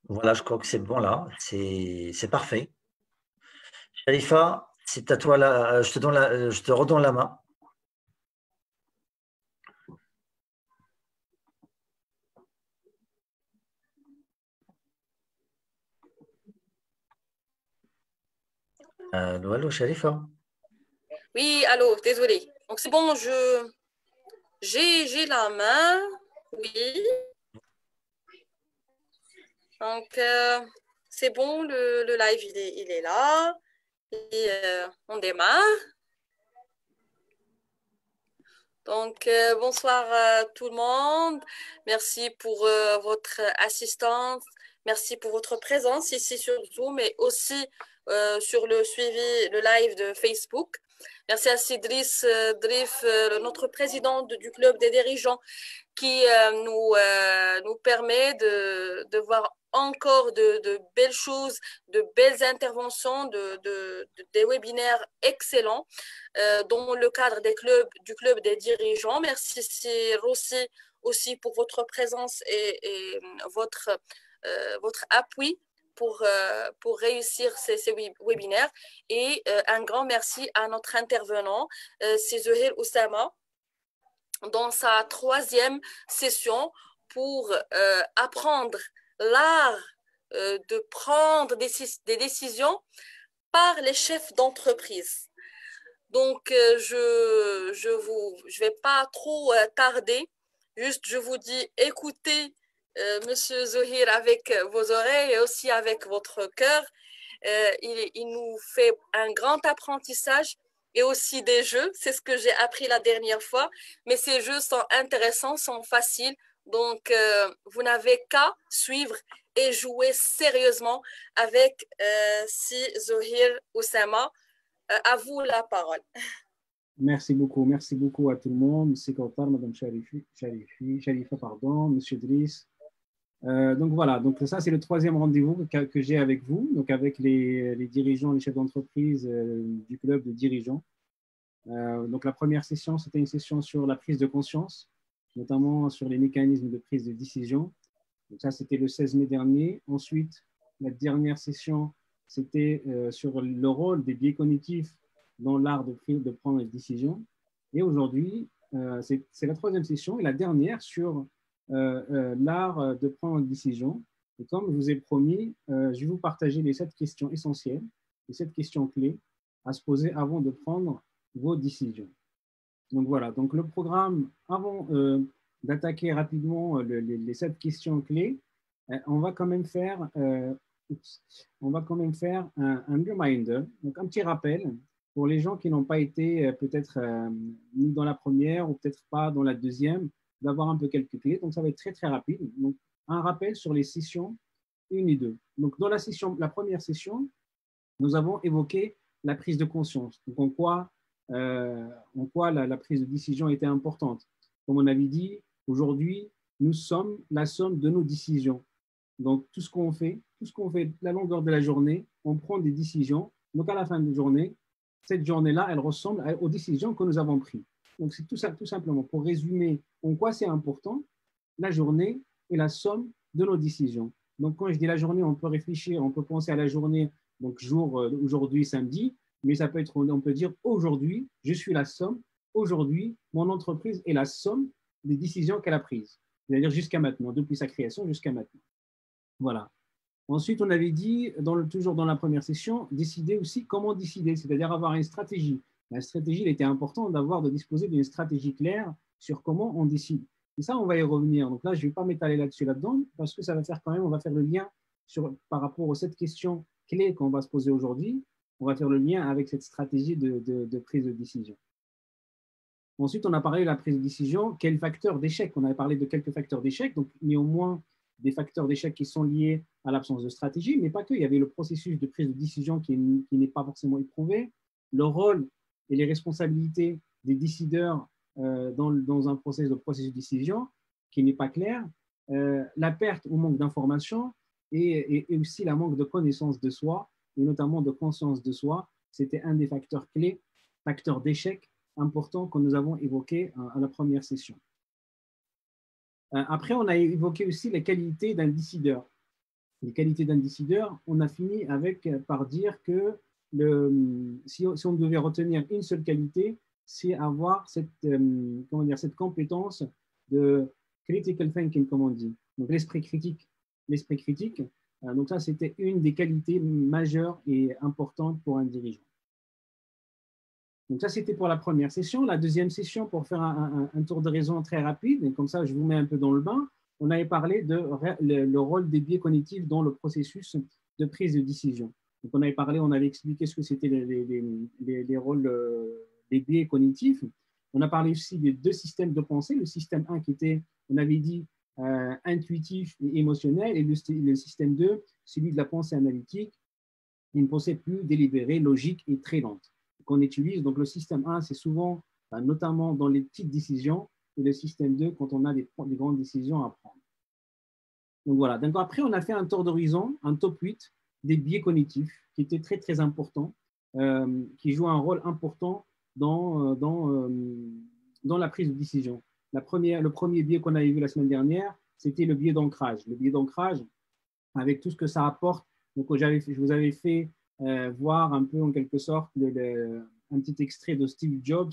Voilà, je crois que c'est bon là, c'est parfait. Sharifa, c'est à toi là, je te redonne la main. Allô, Sharifa. Oui, allô, désolé. Donc c'est bon, j'ai la main. Oui. Donc c'est bon, le live il est là. Et on démarre. Donc bonsoir à tout le monde. Merci pour votre assistance. Merci pour votre présence ici sur Zoom et aussi sur le suivi, le live de Facebook. Merci à Cédric Drif, notre président du club des dirigeants, qui nous permet de voir encore de belles choses, de belles interventions, des webinaires excellents dans le cadre du club des dirigeants. Merci Rossi aussi pour votre présence et votre appui pour réussir ces webinaires. Et un grand merci à notre intervenant, c'est Zohair Oussama, dans sa 3e session pour apprendre l'art de prendre des décisions par les chefs d'entreprise. Donc, je vais pas trop tarder. Juste, je vous dis, écoutez Monsieur Zohair avec vos oreilles et aussi avec votre cœur. Il nous fait un grand apprentissage et aussi des jeux. C'est ce que j'ai appris la dernière fois. Mais ces jeux sont intéressants, sont faciles. Donc, vous n'avez qu'à suivre et jouer sérieusement avec Zohair Oussama. À vous la parole. Merci beaucoup à tout le monde. Monsieur Kautar, Madame Sharifa, pardon, Monsieur Driss. Donc voilà, donc ça c'est le 3e rendez-vous que j'ai avec vous, donc avec les dirigeants, les chefs d'entreprise du club de dirigeants. Donc la première session, c'était une session sur la prise de conscience, notamment sur les mécanismes de prise de décision. Donc ça c'était le 16 mai dernier. Ensuite, la dernière session, c'était sur le rôle des biais cognitifs dans l'art de prendre des décisions. Et aujourd'hui, c'est la 3e session et la dernière sur l'art de prendre une décision. Et comme je vous ai promis, je vais vous partager les 7 questions essentielles, les 7 questions clés à se poser avant de prendre vos décisions. Donc voilà, donc le programme, avant d'attaquer rapidement les 7 questions clés, on va quand même faire, un reminder, donc un petit rappel pour les gens qui n'ont pas été peut-être mis dans la première ou peut-être pas dans la deuxième, d'avoir un peu quelques clés. Donc, ça va être très, très rapide. Donc, un rappel sur les sessions 1 et 2. Donc, dans la première session, nous avons évoqué la prise de conscience. Donc, en quoi la prise de décision était importante. Comme on avait dit, aujourd'hui, nous sommes la somme de nos décisions. Donc, tout ce qu'on fait la longueur de la journée, on prend des décisions. Donc, à la fin de la journée, cette journée-là, elle ressemble aux décisions que nous avons prises. Donc, c'est tout simplement pour résumer en quoi c'est important. La journée est la somme de nos décisions. Donc, quand je dis la journée, on peut réfléchir, on peut penser à la journée, donc aujourd'hui, samedi, mais ça peut être, on peut dire aujourd'hui, je suis la somme, aujourd'hui, mon entreprise est la somme des décisions qu'elle a prises, c'est-à-dire jusqu'à maintenant, depuis sa création jusqu'à maintenant. Voilà. Ensuite, on avait dit, toujours dans la première session, décider aussi comment décider, c'est-à-dire avoir une stratégie. La stratégie, il était important de disposer d'une stratégie claire sur comment on décide. Et ça, on va y revenir. Donc là, je ne vais pas m'étaler là-dedans parce que ça va faire quand même, on va faire le lien par rapport aux 7 questions clés qu'on va se poser aujourd'hui. On va faire le lien avec cette stratégie de prise de décision. Ensuite, on a parlé de la prise de décision. Quels facteurs d'échec? On avait parlé de quelques facteurs d'échec, donc néanmoins des facteurs d'échec qui sont liés à l'absence de stratégie, mais pas que. Il y avait le processus de prise de décision qui n'est pas forcément éprouvé, le rôle et les responsabilités des décideurs dans un processus de décision qui n'est pas clair, la perte ou manque d'information et aussi la manque de connaissance de soi et notamment de conscience de soi c'était un des facteurs clés, facteurs d'échec importants que nous avons évoqués à la première session. Après, on a évoqué aussi les qualités d'un décideur. Les qualités d'un décideur, on a fini par dire que si on devait retenir une seule qualité, c'est avoir cette compétence de critical thinking, comme on dit, donc l'esprit critique. L'esprit critique, donc ça, c'était une des qualités majeures et importantes pour un dirigeant. Donc ça, c'était pour la première session. La deuxième session, pour faire un tour de raison très rapide, et comme ça, je vous mets un peu dans le bain, on avait parlé de le rôle des biais cognitifs dans le processus de prise de décision. Donc on avait expliqué ce que c'était les rôles des biais cognitifs. On a parlé aussi des deux systèmes de pensée. Le système 1 qui était, on avait dit, intuitif et émotionnel, et le système 2, celui de la pensée analytique, une pensée plus délibérée, logique et très lente qu'on utilise. Donc le système 1, c'est souvent, notamment dans les petites décisions, et le système 2 quand on a des grandes décisions à prendre. Donc voilà. Donc après, on a fait un tour d'horizon, un top 8 des biais cognitifs qui était très, très important, qui joue un rôle important dans la prise de décision. Le premier biais qu'on avait vu la semaine dernière, c'était le biais d'ancrage. Le biais d'ancrage, avec tout ce que ça apporte. Donc, je vous avais fait voir un peu, en quelque sorte, un petit extrait de Steve Jobs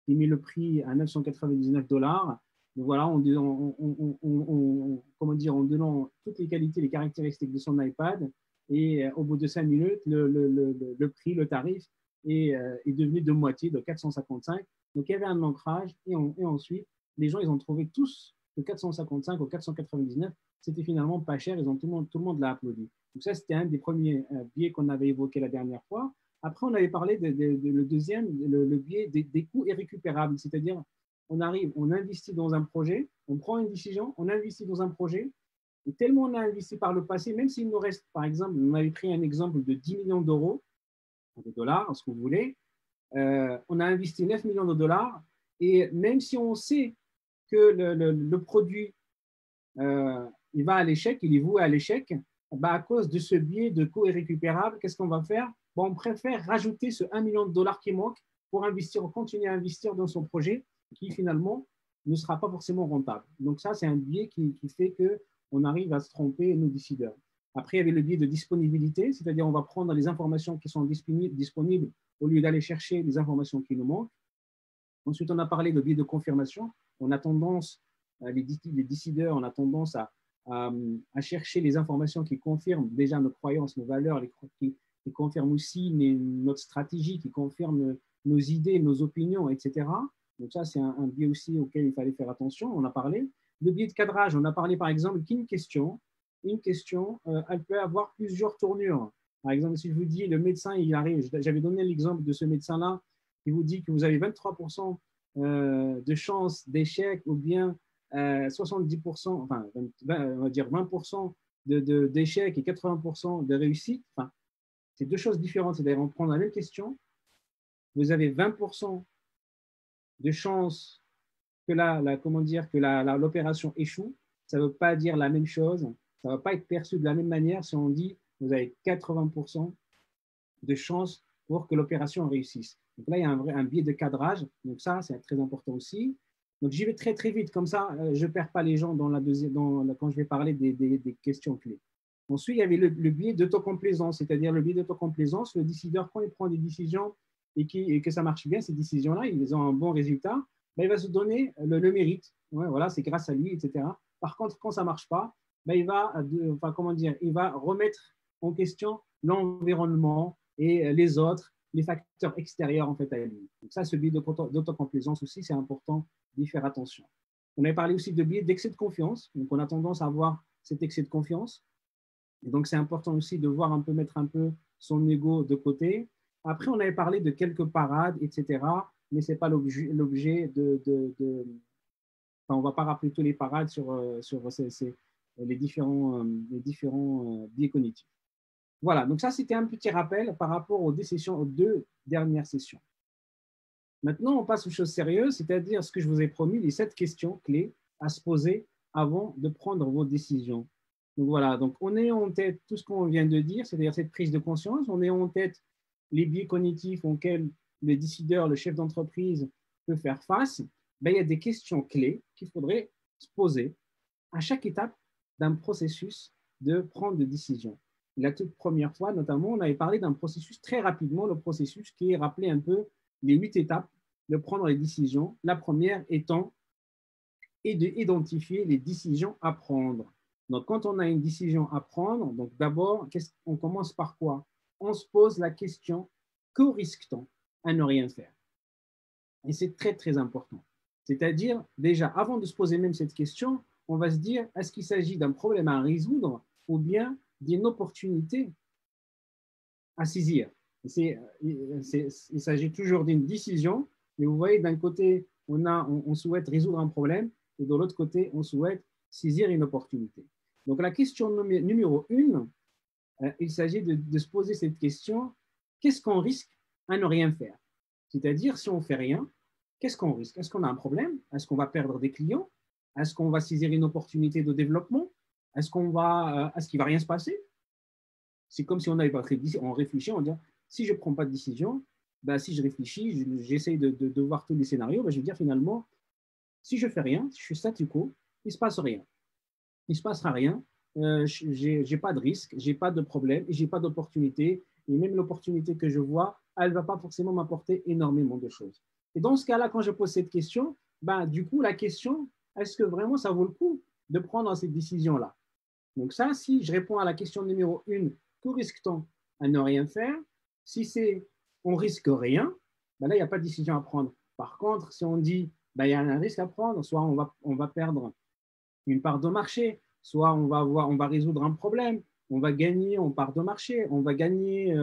qui met le prix à $999. Donc voilà, en donnant toutes les qualités, les caractéristiques de son iPad. Et au bout de 5 minutes, le prix, le tarif est devenu de moitié, de 455. Donc, il y avait un ancrage. Et ensuite, les gens, ils ont trouvé tous de 455 au 499. C'était finalement pas cher. Tout le monde l'a applaudi. Donc, ça, c'était un des premiers biais qu'on avait évoqué la dernière fois. Après, on avait parlé le deuxième, le biais des coûts irrécupérables. C'est-à-dire, on investit dans un projet, on prend une décision, on investit dans un projet. Et tellement on a investi par le passé, même s'il nous reste, par exemple, on avait pris un exemple de 10 millions d'euros, de dollars, ce que vous voulez, on a investi 9 millions de dollars, et même si on sait que le produit, il va à l'échec, il est voué à l'échec, à cause de ce biais de coût irrécupérable, qu'est-ce qu'on va faire? On préfère rajouter ce 1 million de dollars qui manque pour continuer à investir dans son projet qui finalement ne sera pas forcément rentable. Donc ça, c'est un biais qui fait qu'on arrive à se tromper, nos décideurs. Après, il y avait le biais de disponibilité, c'est-à-dire on va prendre les informations qui sont disponibles au lieu d'aller chercher les informations qui nous manquent. Ensuite, on a parlé de biais de confirmation. On a tendance, les décideurs, on a tendance à chercher les informations qui confirment déjà nos croyances, nos valeurs, qui confirment aussi notre stratégie, qui confirment nos idées, nos opinions, etc. Donc ça, c'est un biais aussi auquel il fallait faire attention. On a parlé. Le biais de cadrage, on a parlé par exemple qu'une question, elle peut avoir plusieurs tournures. Par exemple, si je vous dis le médecin, il arrive, j'avais donné l'exemple de ce médecin-là qui vous dit que vous avez 23% de chances d'échec ou bien 70%, enfin, on va dire 20% d'échec et 80% de réussite. Enfin, c'est deux choses différentes. C'est-à-dire, on prend la même question, vous avez 20% de chances que l'opération échoue. Ça ne veut pas dire la même chose. Ça ne va pas être perçu de la même manière si on dit vous avez 80% de chances pour que l'opération réussisse. Donc là, il y a un biais de cadrage. Donc ça, c'est très important aussi. Donc j'y vais très, très vite. Comme ça, je ne perds pas les gens quand je vais parler des questions clés. Ensuite, il y avait le biais d'autocomplaisance, c'est-à-dire le biais d'autocomplaisance. Le décideur, quand il prend des décisions et que ça marche bien, ces décisions-là, ils ont un bon résultat, il va se donner le mérite. Ouais, voilà, c'est grâce à lui, etc. Par contre, quand ça ne marche pas, il va remettre en question l'environnement et les autres, les facteurs extérieurs en fait à lui. Donc ça, ce biais d'autocomplaisance aussi, c'est important d'y faire attention. On avait parlé aussi de biais d'excès de confiance. Donc on a tendance à avoir cet excès de confiance. Et donc c'est important aussi de mettre un peu son ego de côté. Après, on avait parlé de quelques parades, etc. Mais ce n'est pas l'objet on ne va pas rappeler tous les parades sur les différents biais cognitifs. Voilà, donc ça, c'était un petit rappel par rapport aux deux dernières sessions. Maintenant, on passe aux choses sérieuses, c'est-à-dire ce que je vous ai promis, les 7 questions clés à se poser avant de prendre vos décisions. Donc voilà, donc on est en tête tout ce qu'on vient de dire, c'est-à-dire cette prise de conscience, on est en tête les biais cognitifs auxquels le décideur, le chef d'entreprise peut faire face, ben, il y a des questions clés qu'il faudrait se poser à chaque étape d'un processus de prendre de décision. La toute première fois, notamment, on avait parlé d'un processus très rapidement, le processus qui rappelait un peu les 8 étapes de prendre les décisions. La première étant d'identifier les décisions à prendre. Donc, quand on a une décision à prendre, donc d'abord, on commence par quoi? On se pose la question, que risque-t-on à ne rien faire? Et c'est très, très important. C'est-à-dire, déjà, avant de se poser même cette question, on va se dire, est-ce qu'il s'agit d'un problème à résoudre ou bien d'une opportunité à saisir? Il s'agit toujours d'une décision, mais vous voyez, d'un côté, on souhaite résoudre un problème, et de l'autre côté, on souhaite saisir une opportunité. Donc, la question numéro 1, il s'agit de se poser cette question, qu'est-ce qu'on risque à ne rien faire? C'est-à-dire, si on ne fait rien, qu'est-ce qu'on risque? Est-ce qu'on a un problème? Est-ce qu'on va perdre des clients? Est-ce qu'on va saisir une opportunité de développement? Est-ce qu'il ne va rien se passer? C'est comme si on n'avait pas réfléchi, on réfléchit, on dit, si je ne prends pas de décision, ben, si je réfléchis, j'essaye de voir tous les scénarios, ben, je vais dire finalement, si je ne fais rien, si je suis statu quo, il ne se passe rien. Il ne se passera rien, je n'ai pas de risque, je n'ai pas de problème, et je n'ai pas d'opportunité, et même l'opportunité que je vois, elle ne va pas forcément m'apporter énormément de choses. Et dans ce cas-là, quand je pose cette question, ben, du coup, la question, est-ce que vraiment ça vaut le coup de prendre cette décision-là? Donc ça, si je réponds à la question numéro 1, que risque-t-on à ne rien faire? Si c'est on risque rien, ben là, il n'y a pas de décision à prendre. Par contre, si on dit ben, il y a un risque à prendre, soit on va perdre une part de marché, soit on va résoudre un problème, on va gagner en part de marché, on va gagner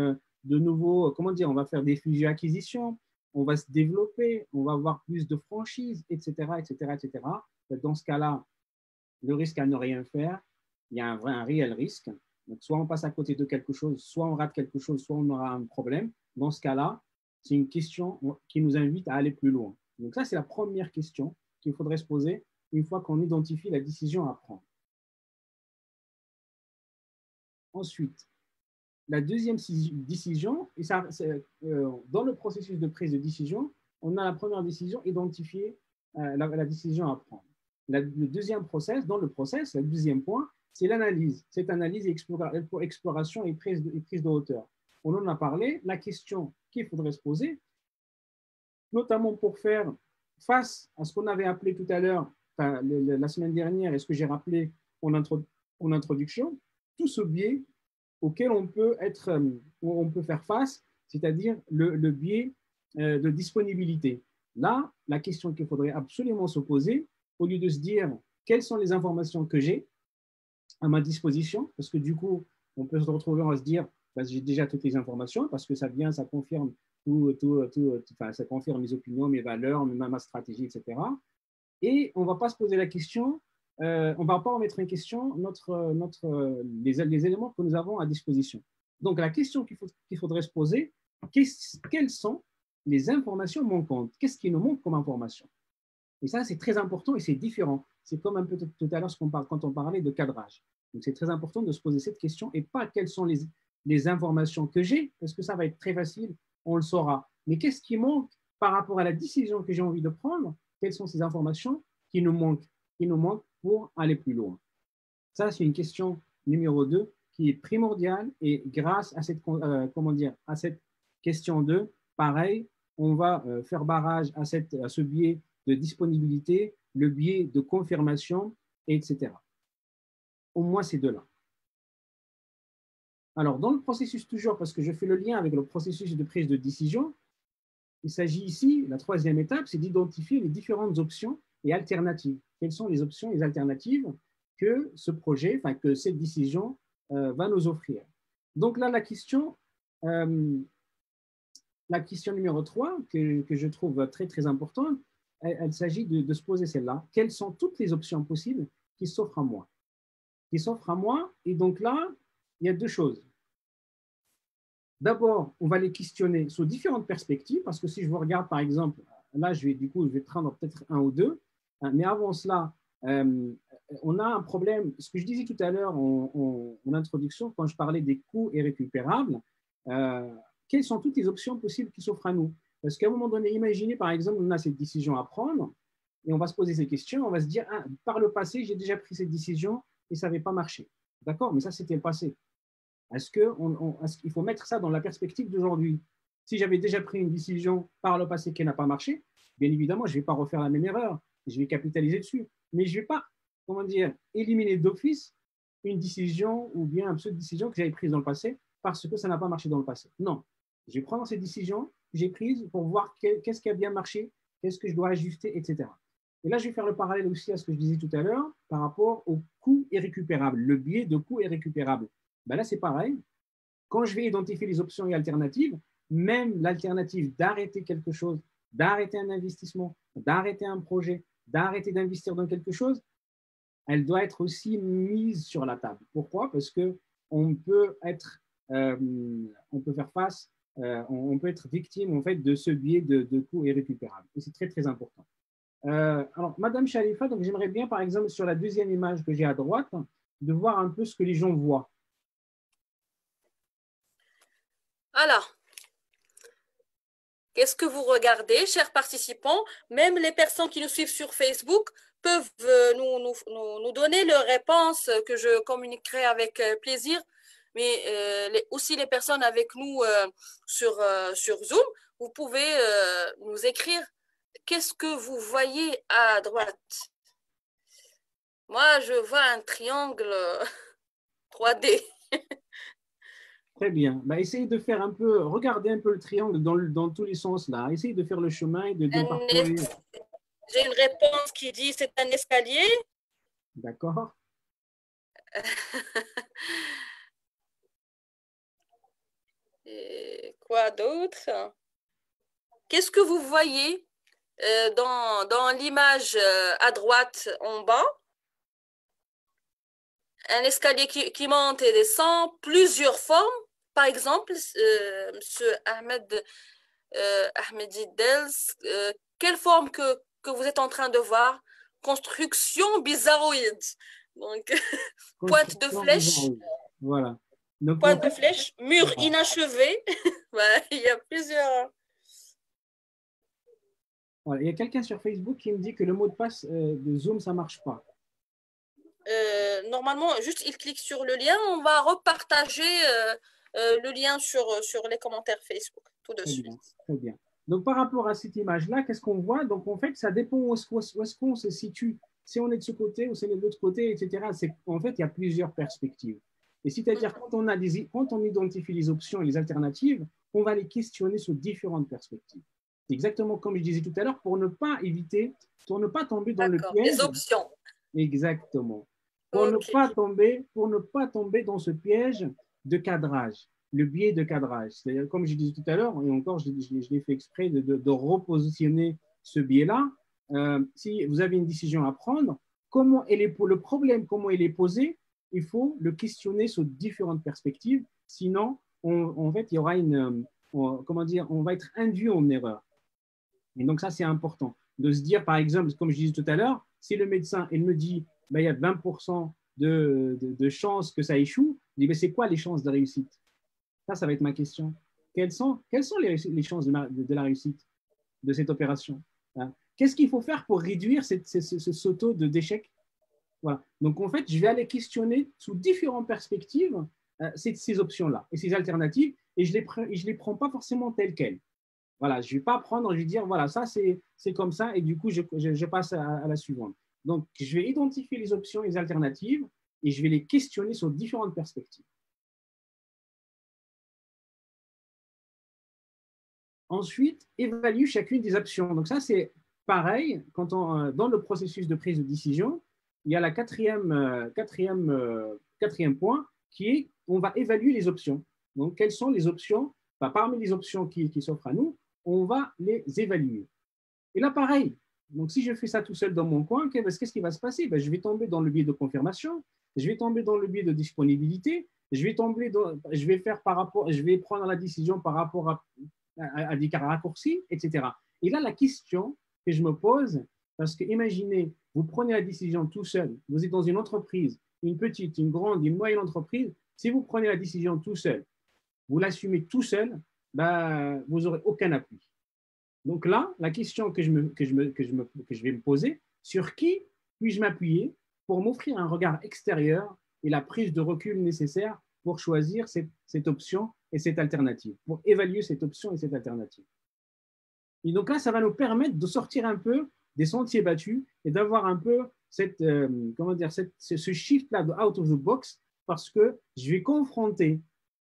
de nouveau, comment dire, on va faire des fusions-acquisitions, on va se développer, on va avoir plus de franchises, etc., etc., etc. Dans ce cas-là, le risque à ne rien faire, il y a un réel risque. Donc, soit on passe à côté de quelque chose, soit on rate quelque chose, soit on aura un problème. Dans ce cas-là, c'est une question qui nous invite à aller plus loin. Donc, ça, c'est la première question qu'il faudrait se poser une fois qu'on identifie la décision à prendre. Ensuite, la deuxième décision, et ça, dans le processus de prise de décision, on a la première décision, identifier la décision à prendre. Le deuxième process, dans le process, le deuxième point, c'est l'analyse. Cette analyse, exploration et prise de hauteur. On en a parlé, la question qu'il faudrait se poser, notamment pour faire face à ce qu'on avait appelé tout à l'heure, enfin, la semaine dernière, et ce que j'ai rappelé en introduction, tout ce biais auquel on peut faire face, c'est-à-dire le biais de disponibilité. Là, la question qu'il faudrait absolument se poser, au lieu de se dire quelles sont les informations que j'ai à ma disposition, parce que du coup, on peut se retrouver à se dire bah, j'ai déjà toutes les informations, parce que ça confirme ça confirme mes opinions, mes valeurs, ma stratégie, etc. Et on ne va pas se poser la question, on ne va pas remettre en question les éléments que nous avons à disposition. Donc, la question qu'il faudrait se poser, quelles sont les informations manquantes? Qu'est-ce qui nous manque comme information? Et ça, c'est très important et c'est différent. C'est comme un peu tout à l'heure quand on parlait de cadrage. Donc, c'est très important de se poser cette question et pas quelles sont les informations que j'ai, parce que ça va être très facile, on le saura. Mais qu'est-ce qui manque par rapport à la décision que j'ai envie de prendre? Quelles sont ces informations qui nous manquent pour aller plus loin? Ça, c'est une question numéro 2 qui est primordiale et grâce à à cette question 2, pareil, on va faire barrage à ce biais de disponibilité, le biais de confirmation, etc. Au moins ces deux-là. Alors, dans le processus toujours, parce que je fais le lien avec le processus de prise de décision, il s'agit ici, la troisième étape, c'est d'identifier les différentes options et alternatives. Quelles sont les options et les alternatives que ce projet, enfin que cette décision va nous offrir? Donc là, la question numéro 3, que je trouve très, très importante, il s'agit de se poser celle-là. Quelles sont toutes les options possibles qui s'offrent à moi? Et donc là, il y a deux choses. D'abord, on va les questionner sous différentes perspectives, parce que si je vous regarde, par exemple, là, je vais prendre peut-être un ou deux, mais avant cela, on a un problème. Ce que je disais tout à l'heure en introduction, quand je parlais des coûts irrécupérables, quelles sont toutes les options possibles qui s'offrent à nous. Parce qu'à un moment donné, imaginez par exemple, on a cette décision à prendre et on va se poser ces questions, on va se dire, ah, par le passé, j'ai déjà pris cette décision et ça n'avait pas marché. D'accord, mais ça, c'était le passé. Est-ce qu'il faut mettre ça dans la perspective d'aujourd'hui? Si j'avais déjà pris une décision par le passé qui n'a pas marché, bien évidemment, je ne vais pas refaire la même erreur. Je vais capitaliser dessus. Mais je ne vais pas, comment dire, éliminer d'office une décision ou bien une pseudo-décision que j'avais prise dans le passé parce que ça n'a pas marché dans le passé. Non. Je vais prendre cette décision que j'ai prise pour voir qu'est-ce qui a bien marché, qu'est-ce que je dois ajuster, etc. Et là, je vais faire le parallèle aussi à ce que je disais tout à l'heure par rapport au coût irrécupérable, le biais de coût irrécupérable. Ben là, c'est pareil. Quand je vais identifier les options et alternatives, même l'alternative d'arrêter quelque chose, d'arrêter un investissement, d'arrêter un projet, d'arrêter d'investir dans quelque chose, elle doit être aussi mise sur la table. Pourquoi? Parce qu'on peut faire face, on peut être victime en fait de ce biais de coût irrécupérable. Et c'est très, très important. Alors, Madame Chalifa, donc j'aimerais bien, par exemple, sur la deuxième image que j'ai à droite, de voir un peu ce que les gens voient. Alors, qu'est-ce que vous regardez, chers participants? Même les personnes qui nous suivent sur Facebook peuvent nous donner leurs réponses que je communiquerai avec plaisir, mais aussi les personnes avec nous sur Zoom, vous pouvez nous écrire qu'est-ce que vous voyez à droite. Moi, je vois un triangle 3D. Très bien. Bah, essayez de faire un peu, regardez un peu le triangle dans tous les sens là. Essayez de faire le chemin et de parcourir. J'ai une réponse qui dit c'est un escalier. D'accord. Et quoi d'autre? Qu'est-ce que vous voyez dans l'image à droite en bas? Un escalier qui monte et descend, plusieurs formes. Par exemple, M. Ahmedi Dels, quelle forme que vous êtes en train de voir? Construction bizarroïde. Donc, pointe de flèche. Voilà. Donc, pointe de flèche, mur inachevé. Ouais, il y a plusieurs. Voilà. Il y a quelqu'un sur Facebook qui me dit que le mot de passe de Zoom, ça ne marche pas. Normalement, juste il clique sur le lien, on va repartager le lien sur les commentaires Facebook tout de suite. Bien, très bien. Donc, par rapport à cette image-là, qu'est-ce qu'on voit? Donc, en fait, ça dépend où est-ce qu'on se situe. Si on est de ce côté ou si on est de l'autre côté, etc. En fait, il y a plusieurs perspectives. Et c'est-à-dire, quand on identifie les options et les alternatives, on va les questionner sur différentes perspectives. C'est exactement comme je disais tout à l'heure, pour ne pas tomber dans le piège. Les options. Exactement. Pour ne pas tomber dans ce piège de cadrage, le biais de cadrage. C'est-à-dire, comme je disais tout à l'heure, et encore, je l'ai fait exprès de repositionner ce biais-là. Si vous avez une décision à prendre, le problème, comment il est posé, il faut le questionner sur différentes perspectives. Sinon, en fait, il y aura on va être induit en erreur. Et donc, ça, c'est important. De se dire, par exemple, comme je disais tout à l'heure, si le médecin, il me dit, il y a 20% de chances que ça échoue, je dis, c'est quoi les chances de réussite? Ça va être ma question. Quelles sont les chances de la réussite de cette opération? Qu'est-ce qu'il faut faire pour réduire ce taux d'échec? Voilà. Donc, en fait, je vais aller questionner sous différentes perspectives ces options-là et ces alternatives, et je ne les prends pas forcément telles quelles. Voilà, je ne vais pas prendre, je vais dire, voilà, ça, c'est comme ça, et du coup, je passe à la suivante. Donc, je vais identifier les options et les alternatives, et je vais les questionner sur différentes perspectives. Ensuite, évalue chacune des options. Donc, ça, c'est pareil, dans le processus de prise de décision, il y a la quatrième point qui est, on va évaluer les options. Donc, quelles sont les options? Parmi les options qui s'offrent à nous, on va les évaluer. Et là, pareil. Donc, si je fais ça tout seul dans mon coin, qu'est-ce qui va se passer? Je vais tomber dans le biais de confirmation, je vais tomber dans le biais de disponibilité, je vais prendre la décision par rapport à des raccourcis, etc. Et là, la question que je me pose, parce que imaginez, vous prenez la décision tout seul, vous êtes dans une entreprise, une petite, une grande, une moyenne entreprise, si vous prenez la décision tout seul, vous l'assumez tout seul, ben, vous n'aurez aucun appui. Donc là, la question que je vais me poser, sur qui puis-je m'appuyer pour m'offrir un regard extérieur et la prise de recul nécessaire pour choisir cette option et cette alternative, pour évaluer cette option et cette alternative. Et donc là, ça va nous permettre de sortir un peu des sentiers battus et d'avoir un peu ce shift-là de out of the box, parce que je vais confronter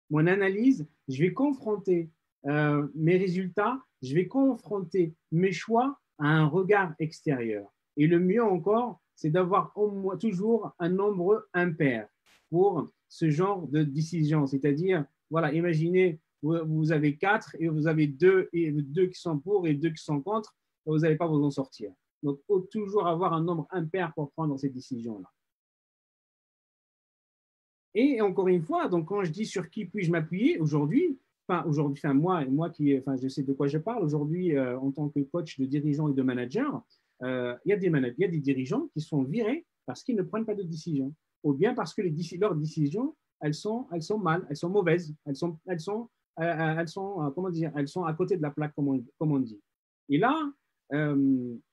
mon analyse, je vais confronter mes résultats, je vais confronter mes choix à un regard extérieur. Et le mieux encore, c'est d'avoir toujours un nombre impair pour ce genre de décision. C'est-à-dire, voilà, imaginez, vous avez 4 et vous avez 2 qui sont pour et 2 qui sont contre, et vous n'allez pas vous en sortir. Donc, il faut toujours avoir un nombre impair pour prendre ces décisions-là. Et encore une fois, donc quand je dis sur qui puis-je m'appuyer aujourd'hui, moi qui, je sais de quoi je parle aujourd'hui en tant que coach de dirigeants et de managers, il y a des dirigeants qui sont virés parce qu'ils ne prennent pas de décision, ou bien parce que leurs décisions, elles sont mal, elles sont mauvaises, elles sont à côté de la plaque, comme on dit. Et là,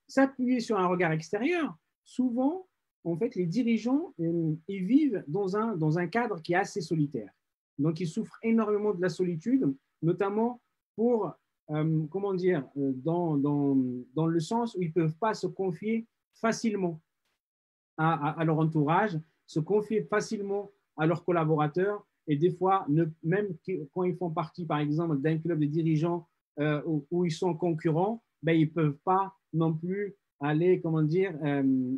s'appuyer sur un regard extérieur, souvent, en fait, les dirigeants, ils vivent dans un cadre qui est assez solitaire. Donc, ils souffrent énormément de la solitude, notamment dans le sens où ils ne peuvent pas se confier facilement à leur entourage, se confier facilement à leurs collaborateurs, et des fois, même quand ils font partie, par exemple, d'un club de dirigeants où ils sont concurrents, ben, ils ne peuvent pas non plus aller,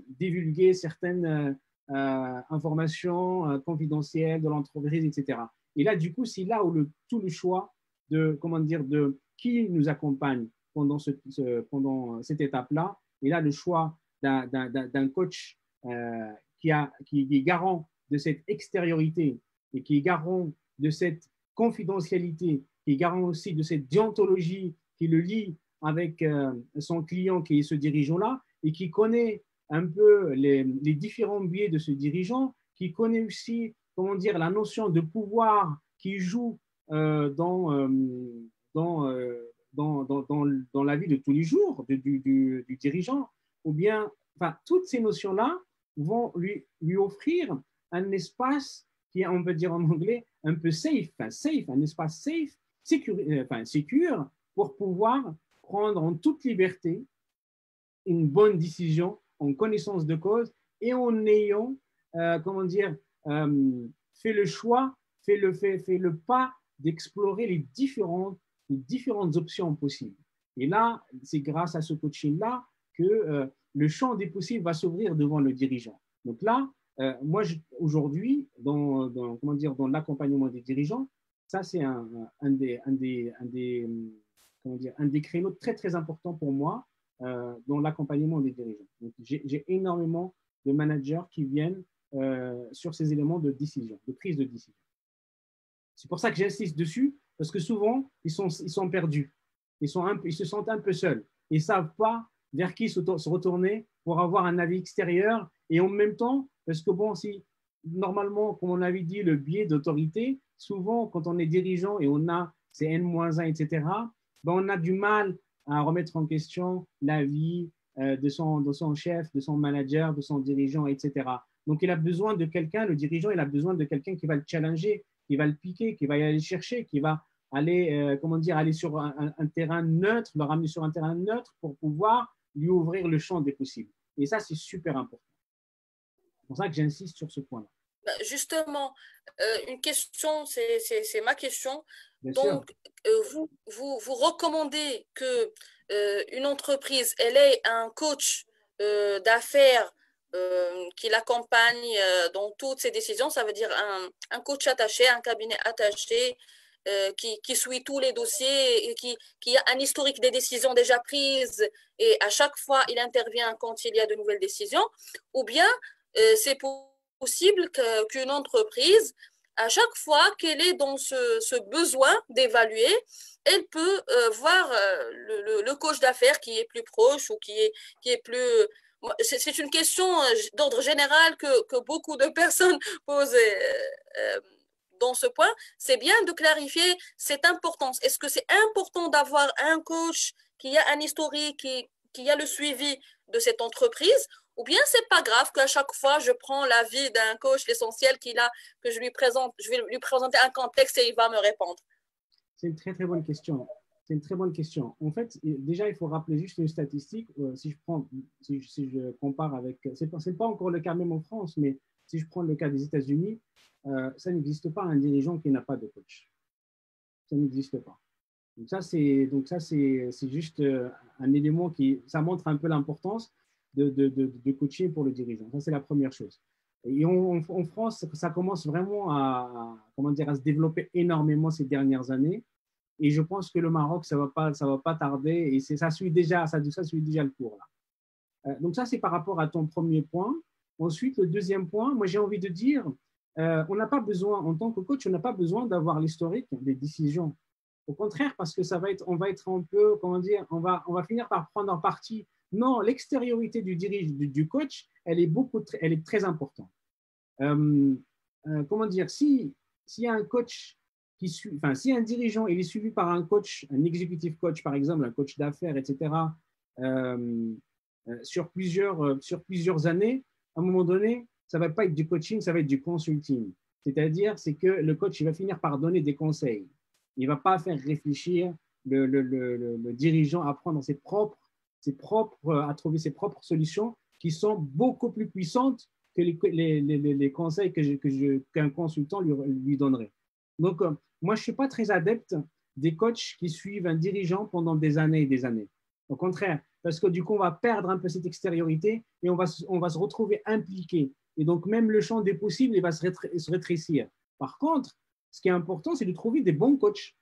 divulguer certaines informations confidentielles de l'entreprise, etc. Et là, du coup, c'est là où tout le choix de qui nous accompagne pendant cette étape-là. Et là, le choix d'un coach qui est garant de cette extériorité et qui est garant de cette confidentialité, qui est garant aussi de cette déontologie qui le lie avec son client qui est ce dirigeant-là et qui connaît un peu les différents biais de ce dirigeant, qui connaît aussi, la notion de pouvoir qui joue dans la vie de tous les jours du dirigeant, ou bien, toutes ces notions-là vont lui offrir un espace qui est, on peut dire en anglais, un peu safe, un espace safe, sécure, pour pouvoir prendre en toute liberté une bonne décision en connaissance de cause et en ayant, fait le choix, fait le pas d'explorer les différentes options possibles. Et là, c'est grâce à ce coaching-là que le champ des possibles va s'ouvrir devant le dirigeant. Donc là, moi, aujourd'hui, dans l'accompagnement des dirigeants, ça, c'est un des créneaux très, très importants pour moi dans l'accompagnement des dirigeants. Donc, j'ai énormément de managers qui viennent sur ces éléments de décision, de prise de décision. C'est pour ça que j'insiste dessus, parce que souvent, ils sont perdus. Ils se sentent un peu seuls. Ils ne savent pas vers qui se retourner pour avoir un avis extérieur. Et en même temps, parce que si normalement, comme on avait dit, le biais d'autorité, souvent, quand on est dirigeant et on a ces N-1, etc., on a du mal à remettre en question l'avis de son chef, de son manager, de son dirigeant, etc. Donc, il a besoin de quelqu'un, le dirigeant, il a besoin de quelqu'un qui va le challenger, qui va le piquer, qui va y aller chercher, qui va aller, aller sur un terrain neutre, le ramener sur un terrain neutre pour pouvoir lui ouvrir le champ des possibles. Et ça, c'est super important. C'est pour ça que j'insiste sur ce point-là. Justement, une question, c'est ma question. Bien Donc, vous recommandez que une entreprise, elle ait un coach d'affaires qui l'accompagne dans toutes ses décisions. Ça veut dire un coach attaché, un cabinet attaché qui suit tous les dossiers et qui a un historique des décisions déjà prises et à chaque fois, il intervient quand il y a de nouvelles décisions. Ou bien, c'est possible qu'une entreprise, à chaque fois qu'elle est dans ce besoin d'évaluer, elle peut voir le coach d'affaires qui est plus proche ou qui est plus... C'est une question d'ordre général que beaucoup de personnes posent dans ce point, c'est bien de clarifier cette importance. Est-ce que c'est important d'avoir un coach qui a un historique, qui a le suivi de cette entreprise, ou bien c'est pas grave qu'à chaque fois je prends l'avis d'un coach, l'essentiel qu'il a, que je lui présente, je vais lui présenter un contexte et il va me répondre. C'est une très très bonne question. C'est une très bonne question. En fait, déjà, il faut rappeler juste une statistique. Si je compare avec, c'est pas encore le cas même en France, mais si je prends le cas des États-Unis, ça n'existe pas un dirigeant qui n'a pas de coach. Ça n'existe pas. Donc ça, c'est juste un élément ça montre un peu l'importance de coaching pour le dirigeant. Ça, c'est la première chose. Et en France, ça commence vraiment comment dire, à se développer énormément ces dernières années. Et je pense que le Maroc, ça va pas tarder. Et ça suit déjà le cours là. Donc ça, c'est par rapport à ton premier point. Ensuite, le deuxième point, moi, j'ai envie de dire, on n'a pas besoin, en tant que coach, on n'a pas besoin d'avoir l'historique des décisions. Au contraire, parce que on va être un peu, comment dire, on va finir par prendre en partie. Non, l'extériorité du coach, elle est très importante. Comment dire, s'il y a un coach si un dirigeant il est suivi par un coach, un executive coach par exemple, un coach d'affaires, etc., sur plusieurs années, à un moment donné, ça ne va pas être du coaching, ça va être du consulting. C'est-à-dire, c'est que le coach il va finir par donner des conseils. Il ne va pas faire réfléchir le dirigeant à prendre à trouver ses propres solutions qui sont beaucoup plus puissantes que les conseils qu'un consultant lui donnerait. Donc, moi, je ne suis pas très adepte des coachs qui suivent un dirigeant pendant des années et des années. Au contraire, parce que du coup, on va perdre un peu cette extériorité et on va se retrouver impliqué. Et donc, même le champ des possibles, il va se rétrécir. Par contre, ce qui est important, c'est de trouver des bons coachs.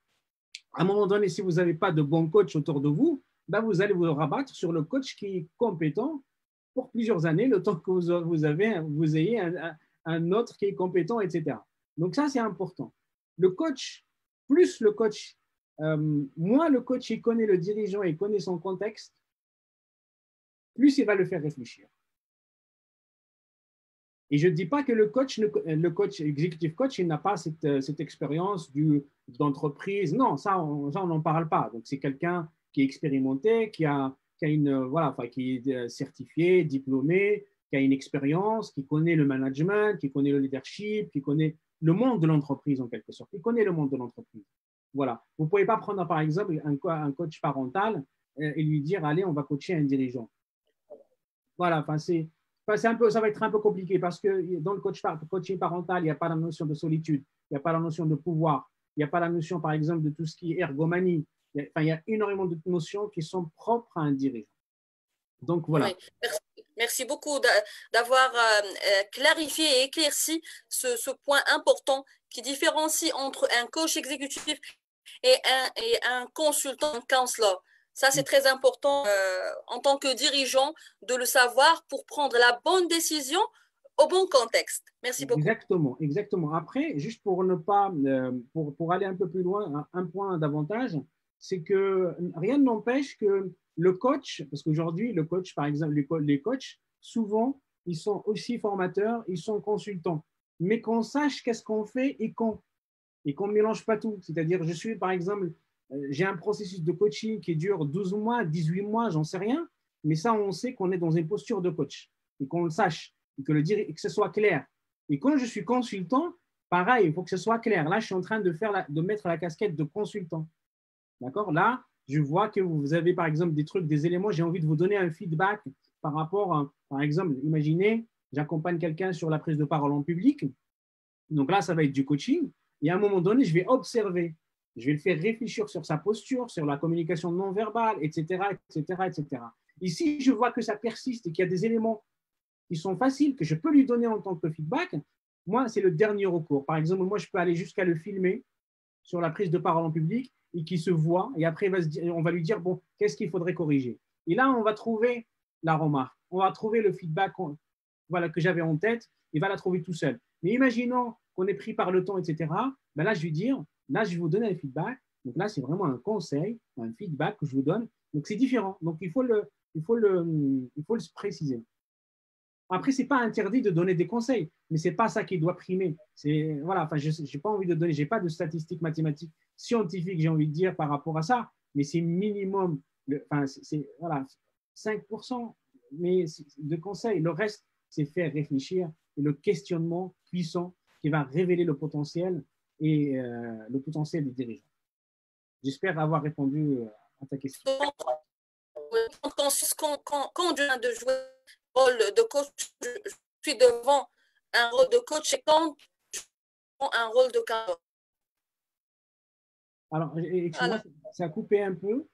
À un moment donné, si vous n'avez pas de bons coachs autour de vous, ben vous allez vous rabattre sur le coach qui est compétent pour plusieurs années, le temps que vous ayez un autre qui est compétent, etc. Donc ça, c'est important. Le coach, moins le coach il connaît le dirigeant et connaît son contexte, plus il va le faire réfléchir. Et je ne dis pas que le coach executive coach, il n'a pas cette expérience d'entreprise. Non, ça, on n'en parle pas. Donc, c'est quelqu'un qui est expérimenté, qui est certifié, diplômé, qui a une expérience, qui connaît le management, qui connaît le leadership, qui connaît le monde de l'entreprise en quelque sorte. Il connaît le monde de l'entreprise. Voilà. Vous ne pouvez pas prendre par exemple un coach parental et lui dire allez, on va coacher un dirigeant. Voilà. Ça va être un peu compliqué parce que dans le coaching parental, il n'y a pas la notion de solitude, il n'y a pas la notion de pouvoir, il n'y a pas la notion par exemple de tout ce qui est ergonomie. Il y a énormément de notions qui sont propres à un dirigeant. Donc voilà. Oui. Merci beaucoup d'avoir clarifié et éclairci ce point important qui différencie entre un coach exécutif et un consultant, un counselor. Ça, c'est très important en tant que dirigeant de le savoir pour prendre la bonne décision au bon contexte. Merci beaucoup. Exactement. Après, juste pour ne pas, pour aller un peu plus loin, un point d'avantage, c'est que rien ne n'empêche que le coach, parce qu'aujourd'hui, le coach, par exemple, les coachs, souvent, ils sont aussi formateurs, ils sont consultants. Mais qu'on sache qu'est-ce qu'on fait et qu'on ne mélange pas tout. C'est-à-dire, par exemple, j'ai un processus de coaching qui dure 12 mois, 18 mois, j'en sais rien, mais ça, on sait qu'on est dans une posture de coach et qu'on le sache et que ce soit clair. Et quand je suis consultant, pareil, il faut que ce soit clair. Là, je suis en train de mettre la casquette de consultant. D'accord? Là, je vois que vous avez, par exemple, des éléments, j'ai envie de vous donner un feedback par rapport à, par exemple, imaginez, j'accompagne quelqu'un sur la prise de parole en public. Donc là, ça va être du coaching. Et à un moment donné, je vais observer. Je vais le faire réfléchir sur sa posture, sur la communication non verbale, etc., etc., etc. Et si je vois que ça persiste et qu'il y a des éléments qui sont faciles, que je peux lui donner en tant que feedback, moi, c'est le dernier recours. Par exemple, moi, je peux aller jusqu'à le filmer sur la prise de parole en public et qui se voit. Et après, on va lui dire, bon, qu'est-ce qu'il faudrait corriger? Et là, on va trouver la remarque. On va trouver le feedback que j'avais en tête. Il va la trouver tout seul. Mais imaginons qu'on est pris par le temps, etc. Ben là, je vais dire, là, je vais vous donner un feedback. Donc là, c'est vraiment un conseil, un feedback que je vous donne. Donc, c'est différent. Donc, il faut le préciser. Après, ce n'est pas interdit de donner des conseils, mais ce n'est pas ça qui doit primer. Voilà, enfin, je n'ai pas envie de donner, je n'ai pas de statistiques mathématiques scientifiques, j'ai envie de dire, par rapport à ça, mais c'est minimum, enfin, voilà, 5% mais de conseils. Le reste, c'est faire réfléchir et le questionnement puissant qui va révéler le potentiel et le potentiel des dirigeants. J'espère avoir répondu à ta question. Quand je viens de jouer le rôle de coach, je suis devant un rôle de coach et quand je prends un rôle de cadre. Alors, excuse-moi, ça a coupé un peu.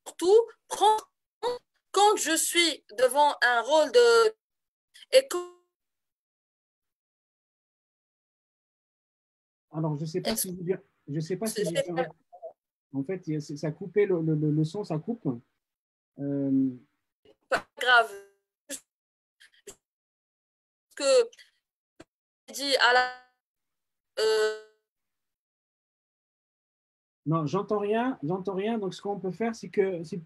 Surtout, quand je suis devant un rôle de... Et quand... Alors, je ne sais pas si vous dire... Je sais pas si vous dire... En fait, ça a coupé, le son, ça coupe. Pas grave. Que dit à la... Non, j'entends rien. Donc, ce qu'on peut faire, c'est que si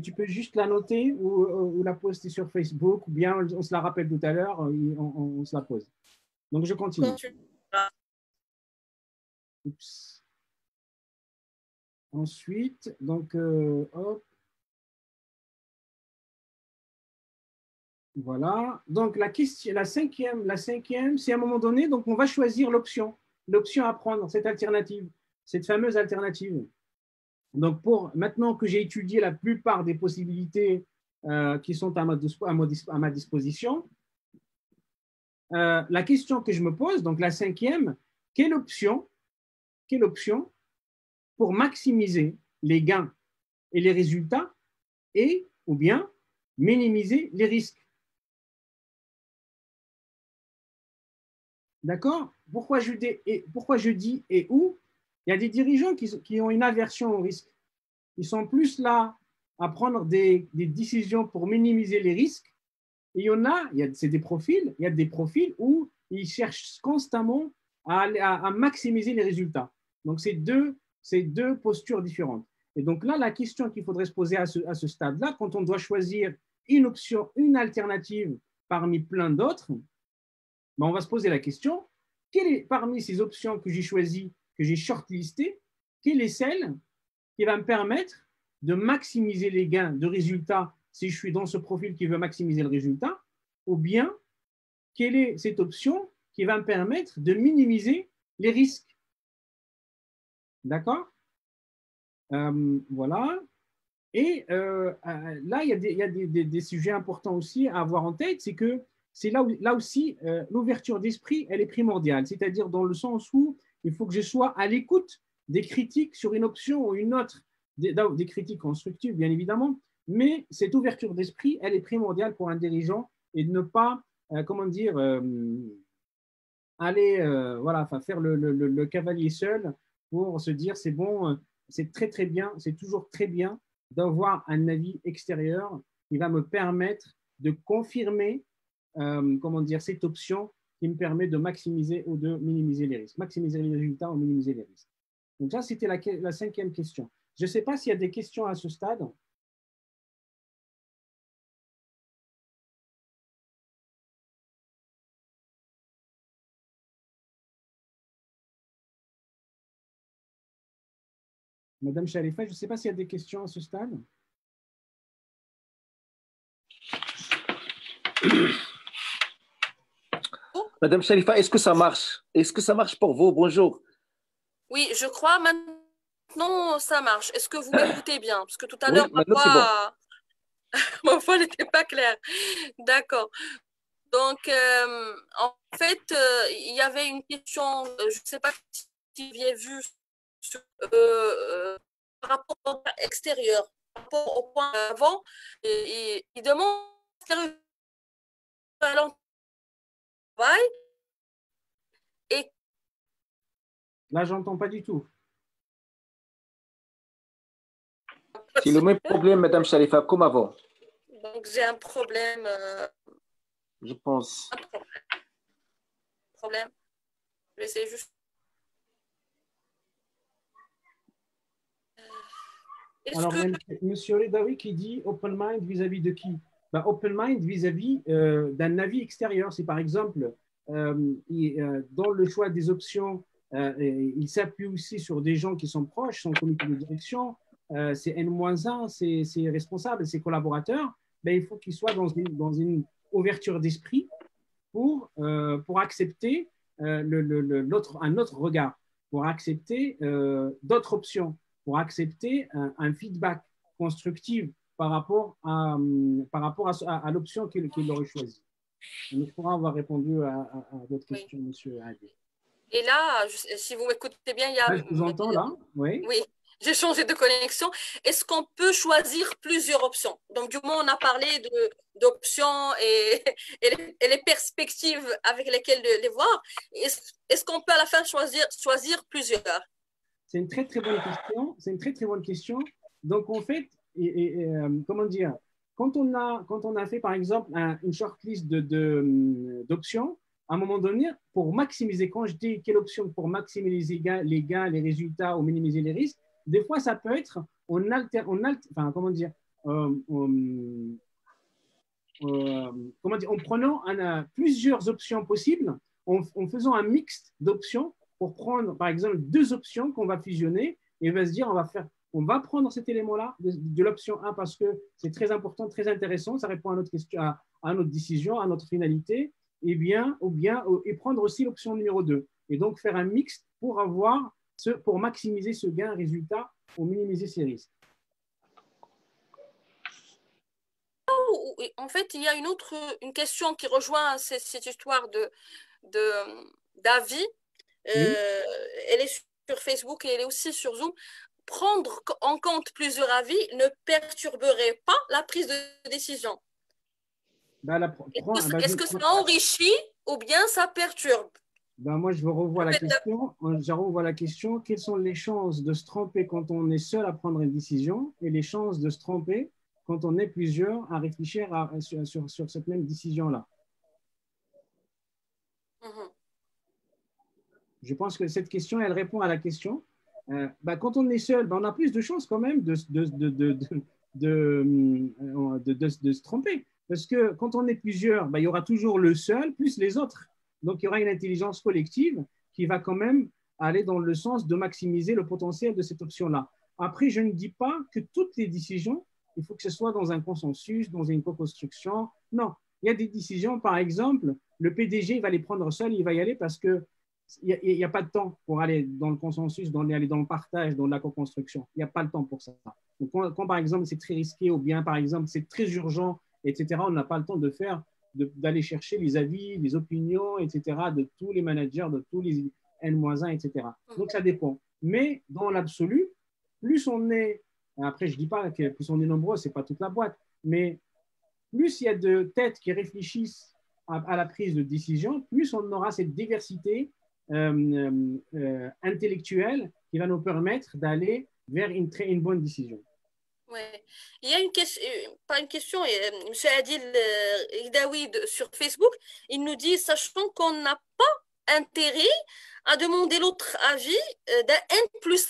tu peux juste la noter ou la poster sur Facebook, ou bien on se la rappelle tout à l'heure, on se la pose. Donc, je continue. Oups. Ensuite, donc, hop. Voilà. Donc, la cinquième, c'est à un moment donné, donc on va choisir l'option à prendre, cette alternative, cette fameuse alternative. Donc, maintenant que j'ai étudié la plupart des possibilités qui sont à ma disposition, la question que je me pose, donc la cinquième, quelle option pour maximiser les gains et les résultats et ou bien minimiser les risques? D'accord? Pourquoi je dis et où? Il y a des dirigeants qui ont une aversion au risque. Ils sont plus là à prendre des décisions pour minimiser les risques. Et il y a des profils où ils cherchent constamment à maximiser les résultats. Donc, c'est deux postures différentes. Et donc là, la question qu'il faudrait se poser à ce stade-là, quand on doit choisir une option, une alternative parmi plein d'autres, ben on va se poser la question, parmi ces options que j'ai choisies, que j'ai shortlistées, quelle est celle qui va me permettre de maximiser les gains de résultats si je suis dans ce profil qui veut maximiser le résultat, ou bien quelle est cette option qui va me permettre de minimiser les risques. D'accord? Voilà. Et là, il y a des sujets importants aussi à avoir en tête, c'est que c'est là aussi, l'ouverture d'esprit, elle est primordiale, c'est-à-dire dans le sens où il faut que je sois à l'écoute des critiques sur une option ou une autre, des critiques constructives, bien évidemment, mais cette ouverture d'esprit, elle est primordiale pour un dirigeant et de ne pas, comment dire, aller voilà, faire le cavalier seul pour se dire c'est bon, c'est très très bien, c'est toujours très bien d'avoir un avis extérieur qui va me permettre de confirmer comment dire, cette option qui me permet de maximiser ou de minimiser les risques. Maximiser les résultats ou minimiser les risques. Donc ça, c'était la cinquième question. Je ne sais pas s'il y a des questions à ce stade. Madame Chalifa, je ne sais pas s'il y a des questions à ce stade. Madame Chalifa, est-ce que ça marche? Est-ce que ça marche pour vous? Bonjour. Oui, je crois maintenant ça marche. Est-ce que vous m'écoutez bien? Parce que tout à l'heure, Oui, maintenant c'est bon. ma voix n'était pas claire. D'accord. Donc, en fait, il y avait une question, je ne sais pas si vous avez vu par rapport au point extérieur, par rapport au point avant, il demande à l'entreprise et là, j'entends pas du tout. C'est le même problème, Madame Chalifa, comme avant. Donc, j'ai un problème. Je pense. Un problème. Je vais essayer juste. Est-ce Alors, que Monsieur Redawi qui dit open mind vis-à-vis de qui? Open mind vis-à-vis d'un avis extérieur. C'est par exemple, dans le choix des options, il s'appuie aussi sur des gens qui sont proches, son comité de direction, c'est N-1, c'est responsable, ses collaborateurs. Il faut qu'ils soient dans une ouverture d'esprit pour accepter un autre regard, pour accepter d'autres options, pour accepter un feedback constructif par rapport à l'option qu'il aurait choisie. Je crois avoir répondu à votre question, oui. Monsieur Adi. Et là, si vous m'écoutez bien, il y a… Je vous entends là, oui. Oui, j'ai changé de connexion. Est-ce qu'on peut choisir plusieurs options? Donc, du moins, on a parlé d'options et les perspectives avec lesquelles les voir. Est-ce qu'on peut à la fin choisir plusieurs? C'est une très, très bonne question. C'est une très, très bonne question. Donc, en fait, comment dire, quand on a fait, par exemple, une shortlist d'options, à un moment donné, pour maximiser, quand je dis quelle option pour maximiser les gains, les résultats ou minimiser les risques, des fois, ça peut être comment dire, en prenant plusieurs options possibles, en faisant un mix d'options pour prendre, par exemple, deux options qu'on va fusionner et on va se dire, on va prendre cet élément-là de l'option 1 parce que c'est très important, très intéressant, ça répond à notre question, à notre décision, à notre finalité, et prendre aussi l'option numéro 2. Et donc, faire un mix pour maximiser ce gain résultat ou minimiser ses risques. En fait, il y a une question qui rejoint cette histoire d'avis. Oui. Elle est sur Facebook et elle est aussi sur Zoom. Prendre en compte plusieurs avis ne perturberait pas la prise de décision. Est-ce que ça enrichit ou bien ça perturbe? Moi, je revois la question. Je revois la question. Quelles sont les chances de se tromper quand on est seul à prendre une décision et les chances de se tromper quand on est plusieurs à réfléchir sur cette même décision-là? Je pense que cette question, elle répond à la question. Quand on est seul, on a plus de chances quand même de se tromper. Parce que quand on est plusieurs, il y aura toujours le seul plus les autres. Donc, il y aura une intelligence collective qui va quand même aller dans le sens de maximiser le potentiel de cette option-là. Après, je ne dis pas que toutes les décisions, il faut que ce soit dans un consensus, dans une co-construction. Non, il y a des décisions, par exemple, le PDG va les prendre seul, il va y aller parce que il n'y a pas de temps pour aller dans le consensus, aller dans le partage, dans la co-construction. Il n'y a pas le temps pour ça. Donc, quand par exemple, c'est très risqué ou bien, par exemple, c'est très urgent, etc., on n'a pas le temps d'aller chercher les avis, les opinions, etc., de tous les managers, de tous les N-1, etc. Donc, ça dépend. Mais dans l'absolu, plus on est, après, je ne dis pas que plus on est nombreux, ce n'est pas toute la boîte, mais plus il y a de têtes qui réfléchissent à la prise de décision, plus on aura cette diversité intellectuelle qui va nous permettre d'aller vers une bonne décision. Oui. Il y a une question, pas une question, M. Adil Idawi sur Facebook, il nous dit, sachant qu'on n'a pas intérêt à demander l'autre avis d'un N+1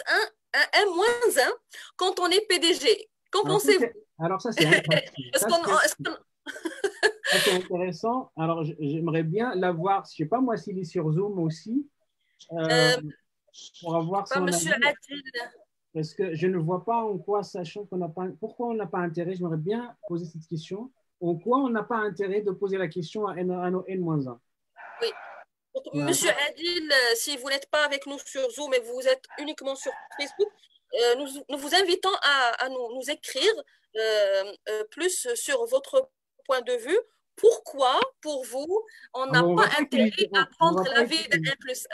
à N-1 quand on est PDG. Qu'en pensez-vous? Alors ça, c'est c'est intéressant. Alors, j'aimerais bien l'avoir, je ne sais pas moi s'il est sur Zoom aussi, pour avoir son Monsieur avis. Adil. Parce que je ne vois pas en quoi, sachant qu'on n'a pas, pourquoi on n'a pas intérêt, j'aimerais bien poser cette question, en quoi on n'a pas intérêt de poser la question à N-1. Oui. Monsieur Adil, si vous n'êtes pas avec nous sur Zoom et vous êtes uniquement sur Facebook, nous vous invitons à nous écrire plus sur votre point de vue. Pourquoi, pour vous, on n'a pas intérêt à prendre l'avis d'un N+1,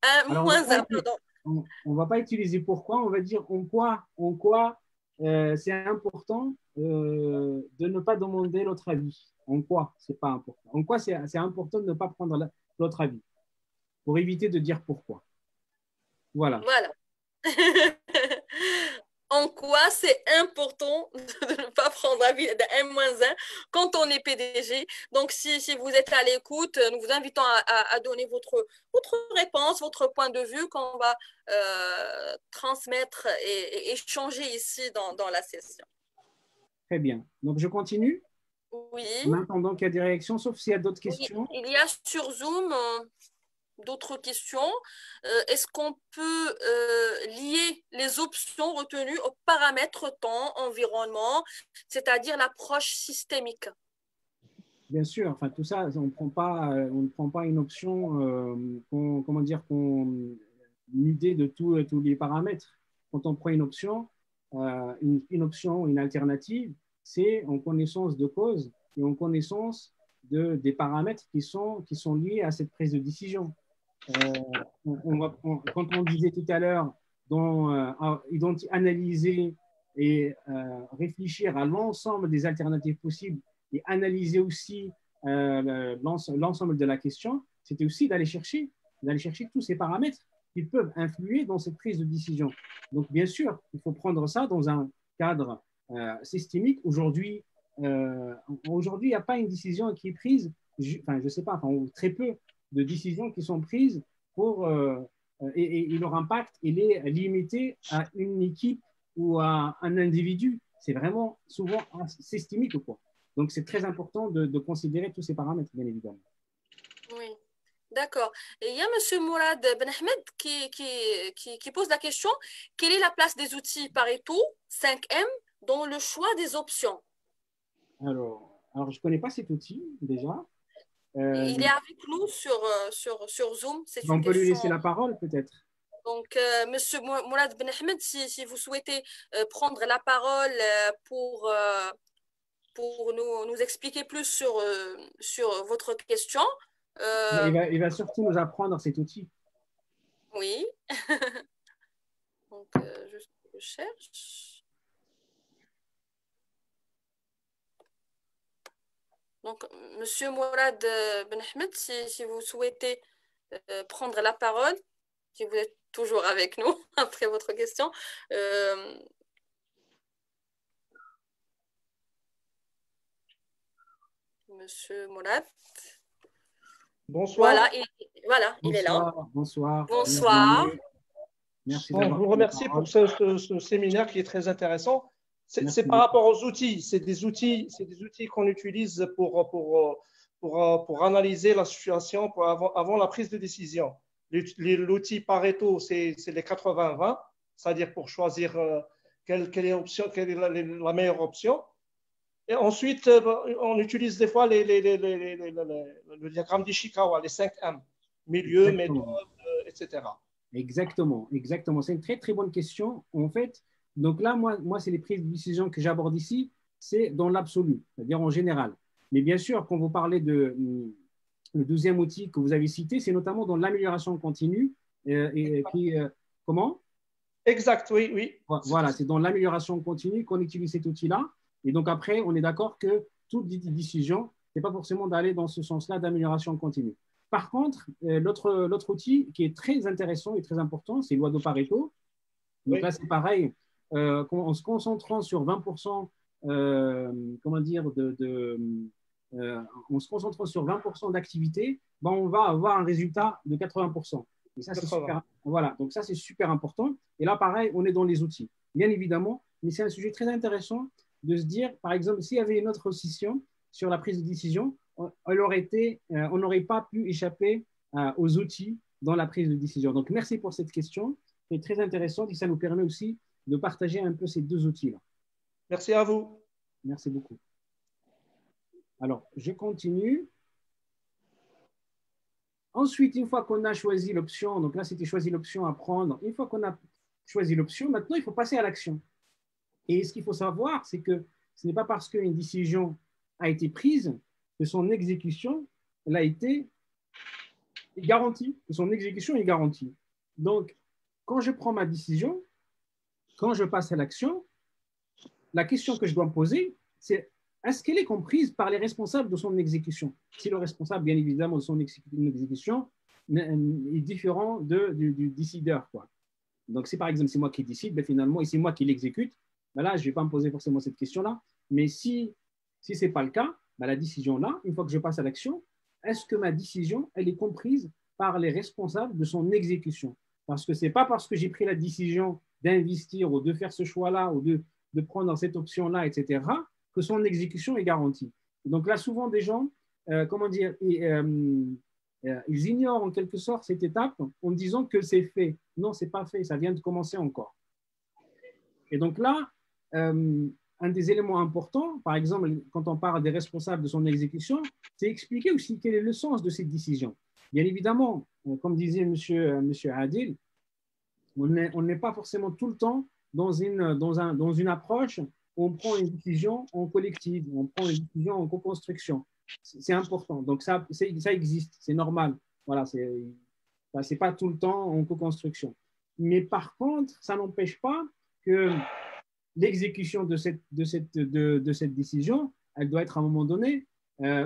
un -1, pardon. On ne va pas utiliser pourquoi, on va dire en quoi c'est important de ne pas demander l'autre avis. En quoi c'est pas important. En quoi c'est important de ne pas prendre l'autre avis. Pour éviter de dire pourquoi. Voilà. Voilà. en quoi c'est important de ne pas prendre avis de M-1 quand on est PDG. Donc, si vous êtes à l'écoute, nous vous invitons à donner votre réponse, votre point de vue qu'on va transmettre et échanger ici dans la session. Très bien. Donc, je continue. Oui. Maintenant qu'il y a des réactions, sauf s'il y a d'autres questions. Oui, il y a sur Zoom d'autres questions. Est-ce qu'on peut lier les options retenues aux paramètres temps, environnement, c'est-à-dire l'approche systémique? Bien sûr, enfin, tout ça, on ne prend pas une option, comment dire, une idée de tous les paramètres. Quand on prend une option, une alternative, c'est en connaissance de cause et en connaissance des paramètres qui sont liés à cette prise de décision. Quand on disait tout à l'heure, analyser et réfléchir à l'ensemble des alternatives possibles et analyser aussi l'ensemble de la question, c'était aussi d'aller chercher tous ces paramètres qui peuvent influer dans cette prise de décision. Donc, bien sûr, il faut prendre ça dans un cadre systémique. Aujourd'hui, il n'y a pas une décision qui est prise, enfin, je ne sais pas, enfin, très peu de décisions qui sont prises et leur impact, il est limité à une équipe ou à un individu. C'est vraiment souvent systémique, quoi. Donc, c'est très important de considérer tous ces paramètres, bien évidemment. Oui, d'accord. Et il y a M. Mourad Ben Ahmed qui pose la question, quelle est la place des outils Pareto 5M dans le choix des options? Alors je ne connais pas cet outil, déjà. Il est avec nous sur Zoom. On peut lui laisser la parole, peut-être. Donc, M. Mourad Ben Ahmed, si vous souhaitez prendre la parole pour nous expliquer plus sur votre question. Il va surtout nous apprendre cet outil. Oui. Donc, je cherche. Donc, Monsieur Mourad Ben Ahmed, si vous souhaitez prendre la parole, si vous êtes toujours avec nous après votre question. Monsieur Mourad. Bonsoir. Voilà, il est là. Bonsoir. Bonsoir. Merci. Bon, je vous remercie pour ce séminaire qui est très intéressant. C'est par rapport aux outils. C'est des outils qu'on utilise pour analyser la situation avant la prise de décision. L'outil Pareto, c'est les 80-20, c'est-à-dire pour choisir quelle est la meilleure option. Et ensuite, on utilise des fois le diagramme d'Ishikawa, les 5M, milieu, méthode, etc. Exactement. C'est une très, très bonne question. En fait, donc là, moi c'est les prises de décision que j'aborde ici, c'est dans l'absolu, c'est-à-dire en général. Mais bien sûr, quand vous parlez le deuxième outil que vous avez cité, c'est notamment dans l'amélioration continue. Comment? Exact, oui. Voilà, c'est dans l'amélioration continue qu'on utilise cet outil-là. Et donc après, on est d'accord que toute décision, ce n'est pas forcément d'aller dans ce sens-là d'amélioration continue. Par contre, l'autre outil qui est très intéressant et très important, c'est loi de Pareto. Donc là, c'est pareil, en se concentrant sur 20%, en se concentrant sur 20% d'activité, on va avoir un résultat de 80%. Et ça, c'est super, voilà, donc ça, c'est super important. Et là, pareil, on est dans les outils, bien évidemment, mais c'est un sujet très intéressant de se dire, par exemple, s'il y avait une autre session sur la prise de décision, on n'aurait pas pu échapper aux outils dans la prise de décision. Donc, merci pour cette question. C'est très intéressant et ça nous permet aussi de partager un peu ces deux outils-là. Merci à vous. Merci beaucoup. Alors, je continue. Ensuite, une fois qu'on a choisi l'option, donc là, c'était choisi l'option à prendre. Une fois qu'on a choisi l'option, maintenant, il faut passer à l'action. Et ce qu'il faut savoir, c'est que ce n'est pas parce qu'une décision a été prise que son exécution a été garantie, que son exécution est garantie. Donc, quand je prends ma décision, quand je passe à l'action, la question que je dois me poser, c'est est-ce qu'elle est comprise par les responsables de son exécution? Si le responsable, bien évidemment, de son exécution est différent du décideur, quoi. Donc, si par exemple, c'est moi qui décide, ben, finalement, et c'est moi qui l'exécute, ben là, je ne vais pas me poser forcément cette question-là. Mais si ce n'est pas le cas, ben, la décision-là, une fois que je passe à l'action, est-ce que ma décision, elle est comprise par les responsables de son exécution? Parce que ce n'est pas parce que j'ai pris la décision d'investir ou de faire ce choix-là ou de prendre cette option-là, etc., que son exécution est garantie. Donc là, souvent, des gens, comment dire, ils ignorent en quelque sorte cette étape en disant que c'est fait. Non, ce n'est pas fait, ça vient de commencer encore. Et donc là, un des éléments importants, par exemple, quand on parle des responsables de son exécution, c'est expliquer aussi quel est le sens de cette décision. Bien évidemment, comme disait monsieur Adil, on n'est pas forcément tout le temps dans une approche où on prend une décision en collective, on prend une décision en co-construction. C'est important. Donc, ça existe, c'est normal. Voilà, c'est pas tout le temps en co-construction. Mais par contre, ça n'empêche pas que l'exécution de cette décision, elle doit être à un moment donné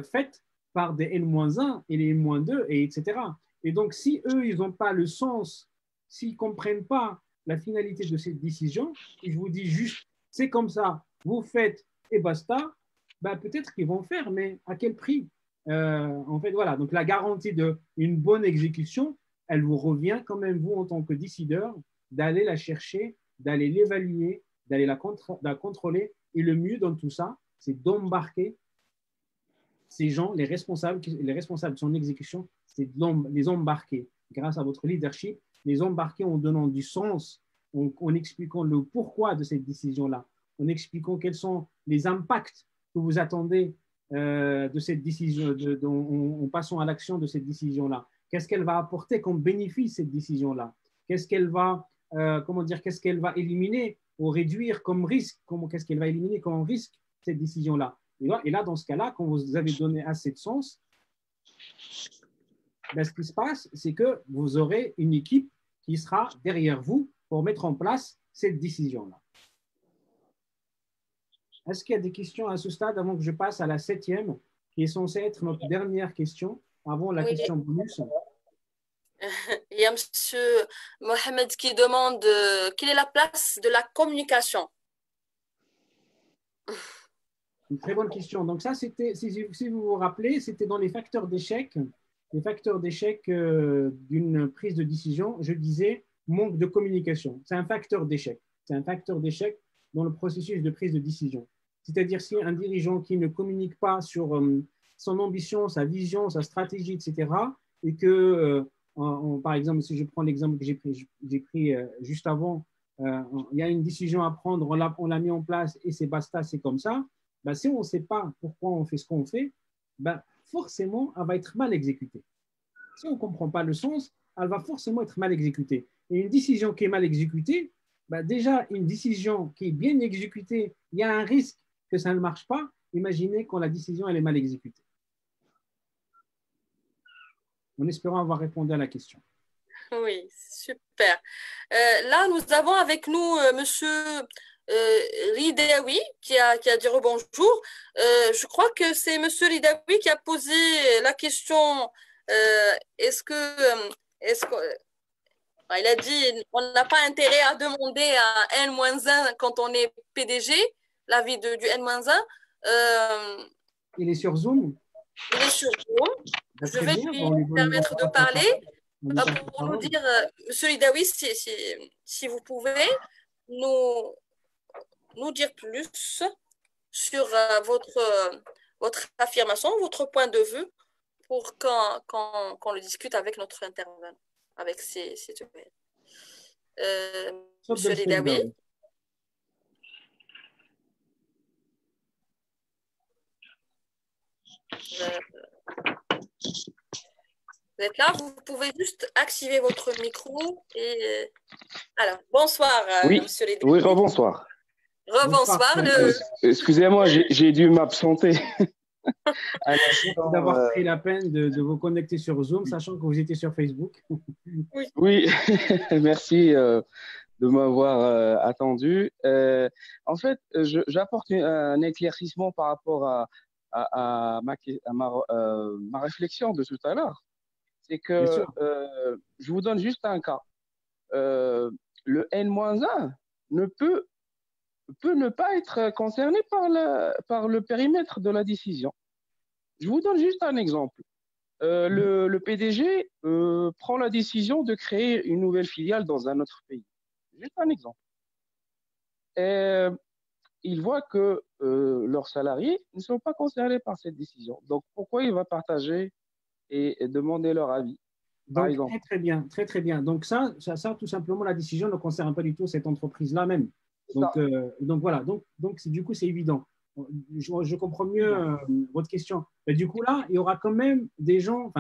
faite par des N-1 et les N-2, et etc. Et donc, si eux, ils n'ont pas le sens, s'ils ne comprennent pas la finalité de cette décision, et je vous dis juste, c'est comme ça, vous faites et basta, ben, peut-être qu'ils vont faire, mais à quel prix? En fait, voilà. Donc, la garantie d'une bonne exécution, elle vous revient quand même, vous, en tant que décideur, d'aller la chercher, d'aller l'évaluer, d'aller la contrôler. Et le mieux dans tout ça, c'est d'embarquer ces gens, les responsables de son exécution, c'est de les embarquer grâce à votre leadership, les embarquer en donnant du sens, en expliquant le pourquoi de cette décision-là, en expliquant quels sont les impacts que vous attendez de cette décision, en passant à l'action de cette décision-là. Qu'est-ce qu'elle va apporter comme bénéfice, cette décision-là? Qu'est-ce qu'elle va, qu'est-ce qu'elle va éliminer ou réduire comme risque? Qu'est-ce qu'elle va éliminer comme risque, cette décision-là? Et là, dans ce cas-là, quand vous avez donné assez de sens, ben, ce qui se passe, c'est que vous aurez une équipe qui sera derrière vous pour mettre en place cette décision-là. Est-ce qu'il y a des questions à ce stade avant que je passe à la 7e, qui est censée être notre dernière question, avant la question bonus? Il y a M. Mohamed qui demande quelle est la place de la communication? Une très bonne question. Donc ça, c'était, si vous vous rappelez, c'était dans les facteurs d'échec. Les facteurs d'échec d'une prise de décision, je disais manque de communication. C'est un facteur d'échec. C'est un facteur d'échec dans le processus de prise de décision. C'est-à-dire si un dirigeant qui ne communique pas sur son ambition, sa vision, sa stratégie, etc., et que, par exemple, si je prends l'exemple que j'ai pris juste avant, il y a une décision à prendre, on l'a mis en place et c'est basta, c'est comme ça. Ben, si on ne sait pas pourquoi on fait ce qu'on fait, ben, forcément, elle va être mal exécutée. Si on ne comprend pas le sens, elle va forcément être mal exécutée. Et une décision qui est mal exécutée, ben, déjà, une décision qui est bien exécutée, il y a un risque que ça ne marche pas. Imaginez quand la décision elle est mal exécutée. En espérant avoir répondu à la question. Oui, super. Là, nous avons avec nous Monsieur Ridawi qui a dit rebonjour. Je crois que c'est Monsieur Ridawi qui a posé la question est-ce que il a dit on n'a pas intérêt à demander à N-1 quand on est PDG, l'avis du N-1. Il est sur Zoom. Il est sur Zoom. Je vais lui permettre de parler pour nous dire, Monsieur Ridawi, si vous pouvez nous dire plus sur votre affirmation, votre point de vue pour qu'on le discute avec notre intervenant, avec ces Monsieur Ridawi. Vous êtes là, vous pouvez juste activer votre micro. Alors, bonsoir, oui, Monsieur Ridawi. Oui, rebonsoir. Rebonsoir. Excusez-moi, j'ai dû m'absenter. D'avoir pris la peine de vous connecter sur Zoom, sachant que vous étiez sur Facebook. Oui, merci de m'avoir attendu. En fait, j'apporte un éclaircissement par rapport à ma réflexion de tout à l'heure. C'est que je vous donne juste un cas. le N-1 peut ne pas être concerné par le périmètre de la décision. Je vous donne juste un exemple. Le PDG prend la décision de créer une nouvelle filiale dans un autre pays. Juste un exemple. Et il voit que leurs salariés ne sont pas concernés par cette décision. Donc, pourquoi il va partager et demander leur avis, par exemple? Très, très bien, très, très bien. Donc, ça, tout simplement, la décision ne concerne pas du tout cette entreprise-là même. Donc voilà, du coup, c'est évident. Je comprends mieux votre question. Mais du coup, là, il y aura quand même des gens,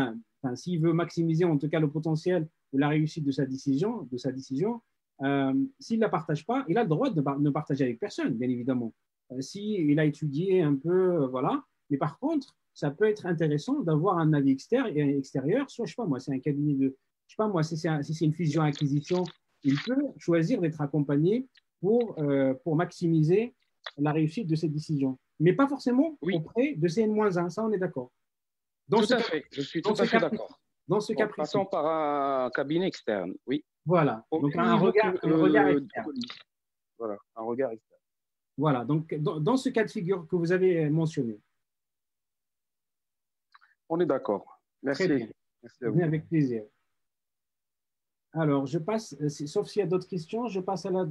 s'il veut maximiser en tout cas le potentiel de la réussite de sa décision, s'il ne la partage pas, il a le droit de ne partager avec personne, bien évidemment. S'il a étudié un peu, voilà. Mais par contre, ça peut être intéressant d'avoir un avis extérieur, soit, je sais pas moi, c'est un cabinet de, je sais pas moi, si c'est une fusion-acquisition, il peut choisir d'être accompagné pour maximiser la réussite de cette décision. Mais pas forcément auprès de CN-1, ça on est d'accord. Tout à fait, je suis tout à fait d'accord. Dans ce cas précis. Passons par un cabinet externe, oui. Voilà, donc un regard externe. Voilà, un regard externe. Voilà, donc dans ce cas de figure que vous avez mentionné. On est d'accord. Merci. Très bien. Merci à vous. Avec plaisir. Alors, je passe, sauf s'il y a d'autres questions, je passe à la…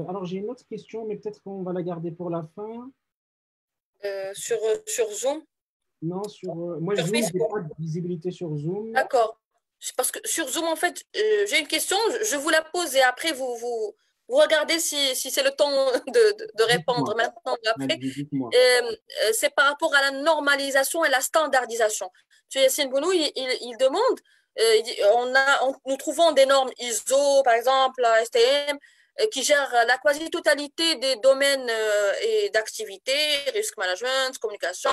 alors, j'ai une autre question, mais peut-être qu'on va la garder pour la fin. Sur Zoom? Non, moi, Zoom, je n'ai pas de visibilité sur Zoom. D'accord. Parce que sur Zoom, en fait, j'ai une question, je vous la pose et après, vous regardez si c'est le temps de répondre maintenant ou après. C'est par rapport à la normalisation et la standardisation. M. Yassine Bounou, il demande, nous trouvons des normes ISO, par exemple, la STM, qui gèrent la quasi-totalité des domaines et d'activités, risk management, communication,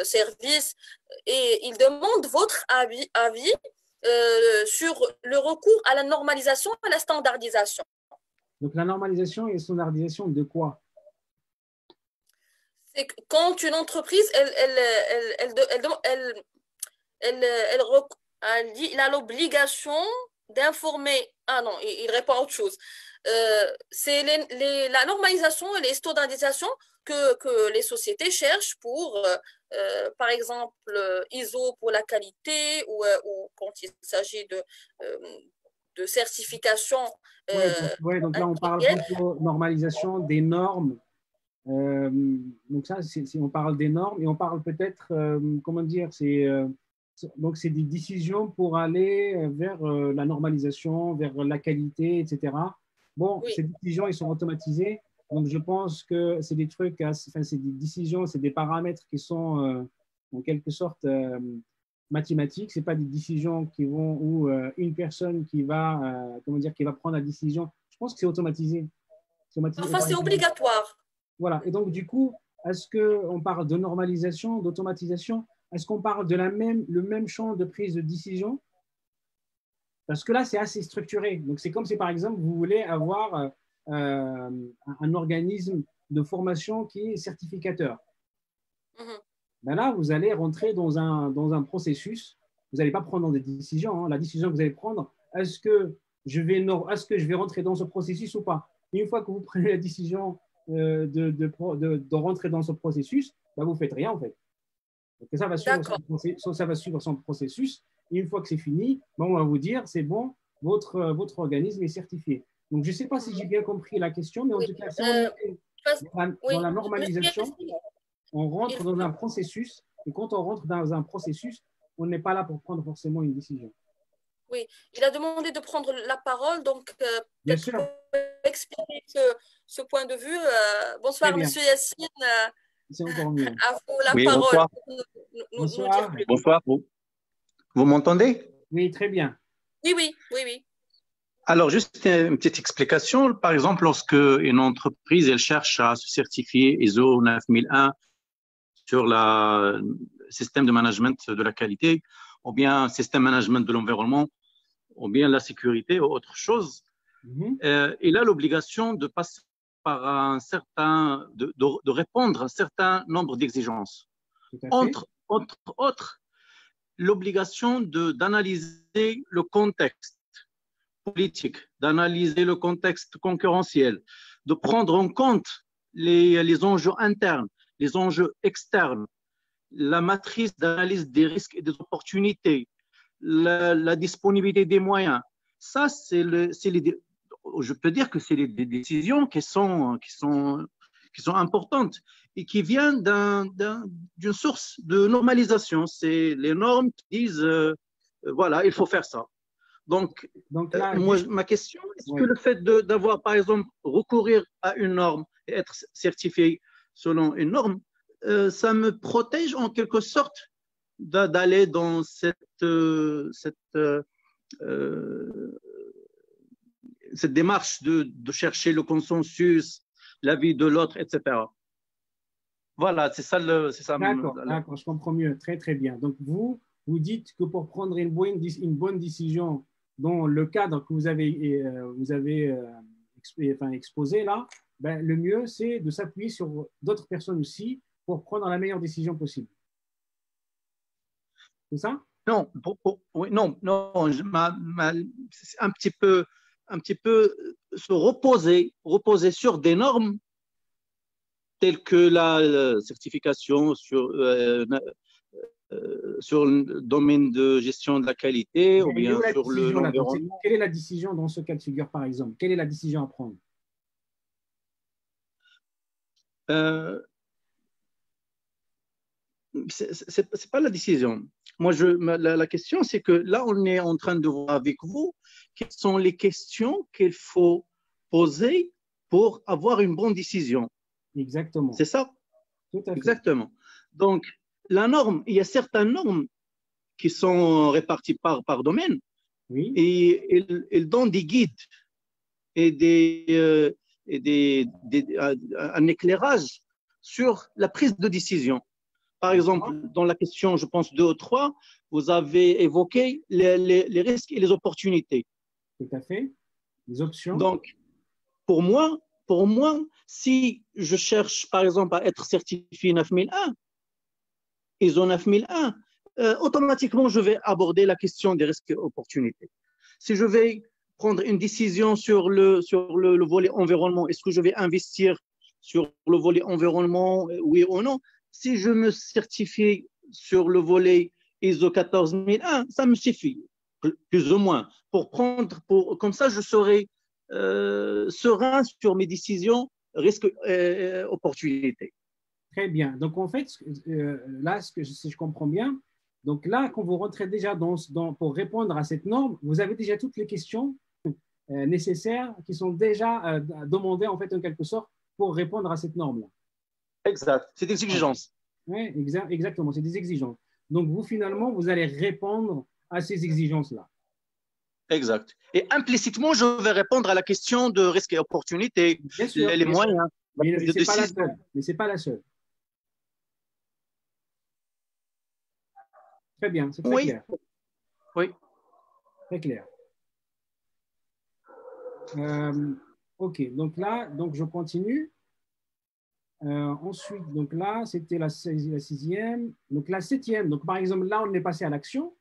services, et il demande votre avis sur le recours à la normalisation et à la standardisation. Donc, la normalisation et la standardisation de quoi? C'est quand une entreprise, il a l'obligation d'informer. Ah non, il répond à autre chose. C'est la normalisation et les standardisations que les sociétés cherchent pour, par exemple, ISO pour la qualité ou quand il s'agit de certification. Donc là, on parle plutôt de normalisation des normes. Donc ça, on parle des normes et on parle peut-être, comment dire, donc c'est des décisions pour aller vers la normalisation, vers la qualité, etc. Bon, ces décisions, elles sont automatisées. Donc, je pense que c'est des trucs, c'est des décisions, c'est des paramètres qui sont en quelque sorte mathématiques. Ce n'est pas des décisions qui vont où une personne qui va, qui va prendre la décision. Je pense que c'est automatisé. Enfin, c'est obligatoire. Voilà. Et donc, du coup, est-ce qu'on parle de normalisation, d'automatisation? Est-ce qu'on parle de le même champ de prise de décision? Parce que là, c'est assez structuré. Donc, c'est comme si, par exemple, vous voulez avoir un organisme de formation qui est certificateur. Ben là, vous allez rentrer dans un processus. Vous n'allez pas prendre des décisions. La décision que vous allez prendre, est-ce que je vais rentrer dans ce processus ou pas? Et une fois que vous prenez la décision de rentrer dans ce processus, ben vous ne faites rien en fait. Donc, ça va suivre son processus. Et une fois que c'est fini, ben on va vous dire, c'est bon, votre organisme est certifié. Donc, je ne sais pas si j'ai bien compris la question, mais en tout cas, si on est dans la normalisation, on rentre dans un processus. Et quand on rentre dans un processus, on n'est pas là pour prendre forcément une décision. Oui, il a demandé de prendre la parole, donc bien sûr. Expliquer ce point de vue. Bonsoir, Monsieur Yassine. C'est encore mieux. À vous la parole. Bonsoir. Bonsoir. Vous m'entendez? Oui, très bien. Oui. Alors, juste une petite explication. Par exemple, lorsque une entreprise elle cherche à se certifier ISO 9001 sur le système de management de la qualité, ou bien système de management de l'environnement, ou bien la sécurité ou autre chose, il a l'obligation de passer par de répondre à un certain nombre d'exigences. Entre autres, l'obligation d'analyser le contexte politique, d'analyser le contexte concurrentiel, de prendre en compte les enjeux internes, les enjeux externes, la matrice d'analyse des risques et des opportunités, la disponibilité des moyens. Ça, je peux dire que c'est des décisions qui sont importantes et qui viennent d'une source de normalisation. C'est les normes qui disent, voilà, il faut faire ça. Donc là, ma question, est-ce que le fait d'avoir, par exemple, recourir à une norme et être certifié selon une norme, ça me protège en quelque sorte d'aller dans cette démarche de chercher le consensus, l'avis de l'autre, etc. Voilà, c'est ça. D'accord, je comprends mieux. Très, très bien. Donc, vous dites que pour prendre une bonne décision dans le cadre que vous avez exposé là, ben, le mieux, c'est de s'appuyer sur d'autres personnes aussi pour prendre la meilleure décision possible. C'est ça? Non, non, c'est un petit peu se reposer sur des normes telles que la certification sur le domaine de gestion de la qualité ou bien sur l'environnement. Quelle est la décision dans ce cas de figure, par exemple? Quelle est la décision à prendre? C'est pas la décision. Moi, la question, c'est que là, on est en train de voir avec vous quelles sont les questions qu'il faut poser pour avoir une bonne décision. Exactement. C'est ça? Tout à fait. Exactement. Donc, la norme, il y a certaines normes qui sont réparties par domaine, oui. Et elles donnent des guides et un éclairage sur la prise de décision. Par exemple, dans la question, je pense, 2 ou 3, vous avez évoqué les risques et les opportunités. Tout à fait. Les options. Donc, pour moi, si je cherche, par exemple, à être certifié 9001, ISO 9001, automatiquement, je vais aborder la question des risques et opportunités. Si je vais prendre une décision sur le volet environnement, est-ce que je vais investir sur le volet environnement, oui ou non? Si je me certifie sur le volet ISO 14001, ça me suffit, plus ou moins, comme ça, je serai serein sur mes décisions, risques et opportunités. Très bien. Donc, en fait, là, si je comprends bien, donc là, quand vous rentrez déjà pour répondre à cette norme, vous avez déjà toutes les questions nécessaires qui sont déjà demandées, en fait, en quelque sorte, pour répondre à cette norme-là. Exact. C'est des exigences. Oui, exactement. C'est des exigences. Donc, vous, finalement, vous allez répondre à ces exigences-là. Exact. Et implicitement, je vais répondre à la question de risque et opportunité, bien sûr, les moyens. Mais ce n'est pas la seule. Très bien, c'est très clair. Oui. Très clair. OK, donc là, je continue. Ensuite, donc là, c'était la 6e. Donc la 7e, donc par exemple, là, on est passé à l'action.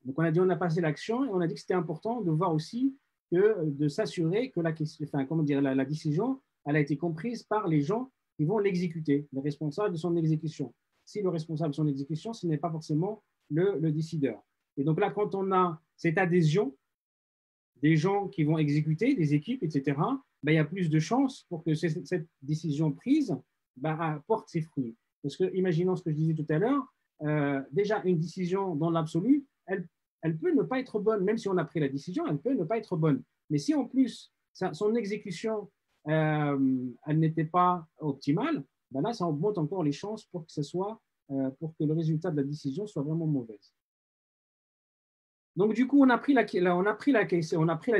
Donc on a dit on a passé l'action et on a dit que c'était important de voir aussi de s'assurer que la décision, elle a été comprise par les gens qui vont l'exécuter, les responsables de son exécution. Si le responsable de son exécution, ce n'est pas forcément le décideur. Et donc là, quand on a cette adhésion des gens qui vont exécuter, des équipes, etc., il y a plus de chances pour que cette décision prise porte ses fruits. Parce que, imaginons ce que je disais tout à l'heure, déjà une décision dans l'absolu, elle peut ne pas être bonne, même si on a pris la décision, elle peut ne pas être bonne. Mais si en plus, son exécution, elle n'était pas optimale, là, ça augmente encore les chances pour que le résultat de la décision soit vraiment mauvaise. Donc, du coup, on a pris la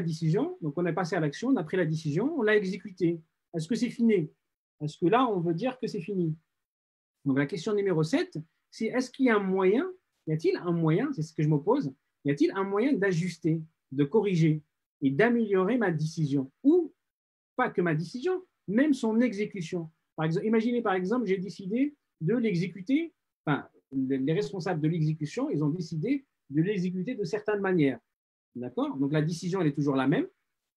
décision, donc on est passé à l'action, on a pris la décision, on l'a exécutée. Est-ce que c'est fini? Est-ce que là, on veut dire que c'est fini? Donc, la question numéro 7, c'est est-ce qu'il y a un moyen, y a-t-il un moyen, c'est ce que je me pose, y a-t-il un moyen d'ajuster, de corriger et d'améliorer ma décision? Ou pas que ma décision, même son exécution. Par exemple, imaginez par exemple, j'ai décidé de l'exécuter, les responsables de l'exécution, ils ont décidé de l'exécuter de certaines manières. D'accord? Donc, la décision, elle est toujours la même.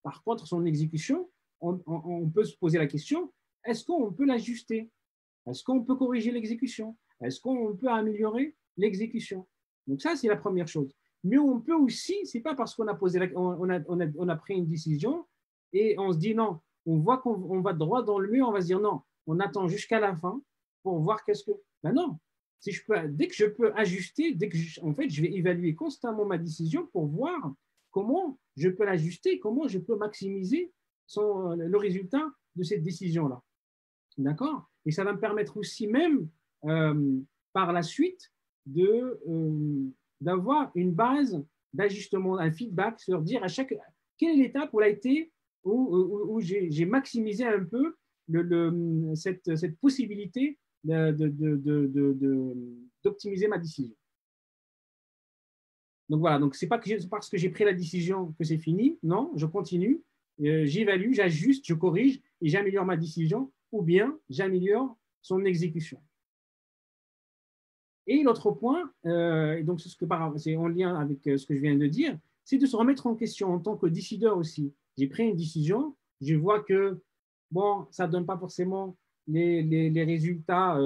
Par contre, son exécution, on peut se poser la question, est-ce qu'on peut l'ajuster? Est-ce qu'on peut corriger l'exécution? Est-ce qu'on peut améliorer l'exécution? Donc, ça, c'est la première chose. Mais on peut aussi, ce n'est pas parce qu'on a, on a pris une décision et on se dit non, on voit qu'on va droit dans le mur, on va se dire non, on attend jusqu'à la fin pour voir qu'est-ce que… Ben non, si je peux, dès que je peux ajuster, en fait, je vais évaluer constamment ma décision pour voir comment je peux l'ajuster, comment je peux maximiser le résultat de cette décision-là. D'accord? Et ça va me permettre aussi même, par la suite, d'avoir une base d'ajustement, un feedback sur dire à chaque… Quelle est l'étape où j'ai maximisé un peu cette possibilité d'optimiser ma décision. Donc voilà, donc c'est pas parce que j'ai pris la décision que c'est fini, non, je continue, j'évalue, j'ajuste, je corrige et j'améliore ma décision ou bien j'améliore son exécution. Et l'autre point, et donc c'est en lien avec ce que je viens de dire, c'est de se remettre en question en tant que décideur aussi. J'ai pris une décision, je vois que bon, ça ne donne pas forcément les résultats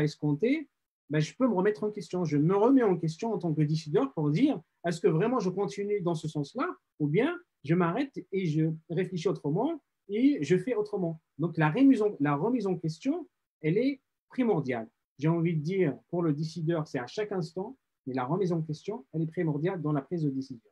escomptés, ben, je peux me remettre en question. Je me remets en question en tant que décideur pour dire est-ce que vraiment je continue dans ce sens-là ou bien je m'arrête et je réfléchis autrement et je fais autrement. Donc la remise en question, elle est primordiale. J'ai envie de dire pour le décideur, c'est à chaque instant, mais la remise en question, elle est primordiale dans la prise de décision.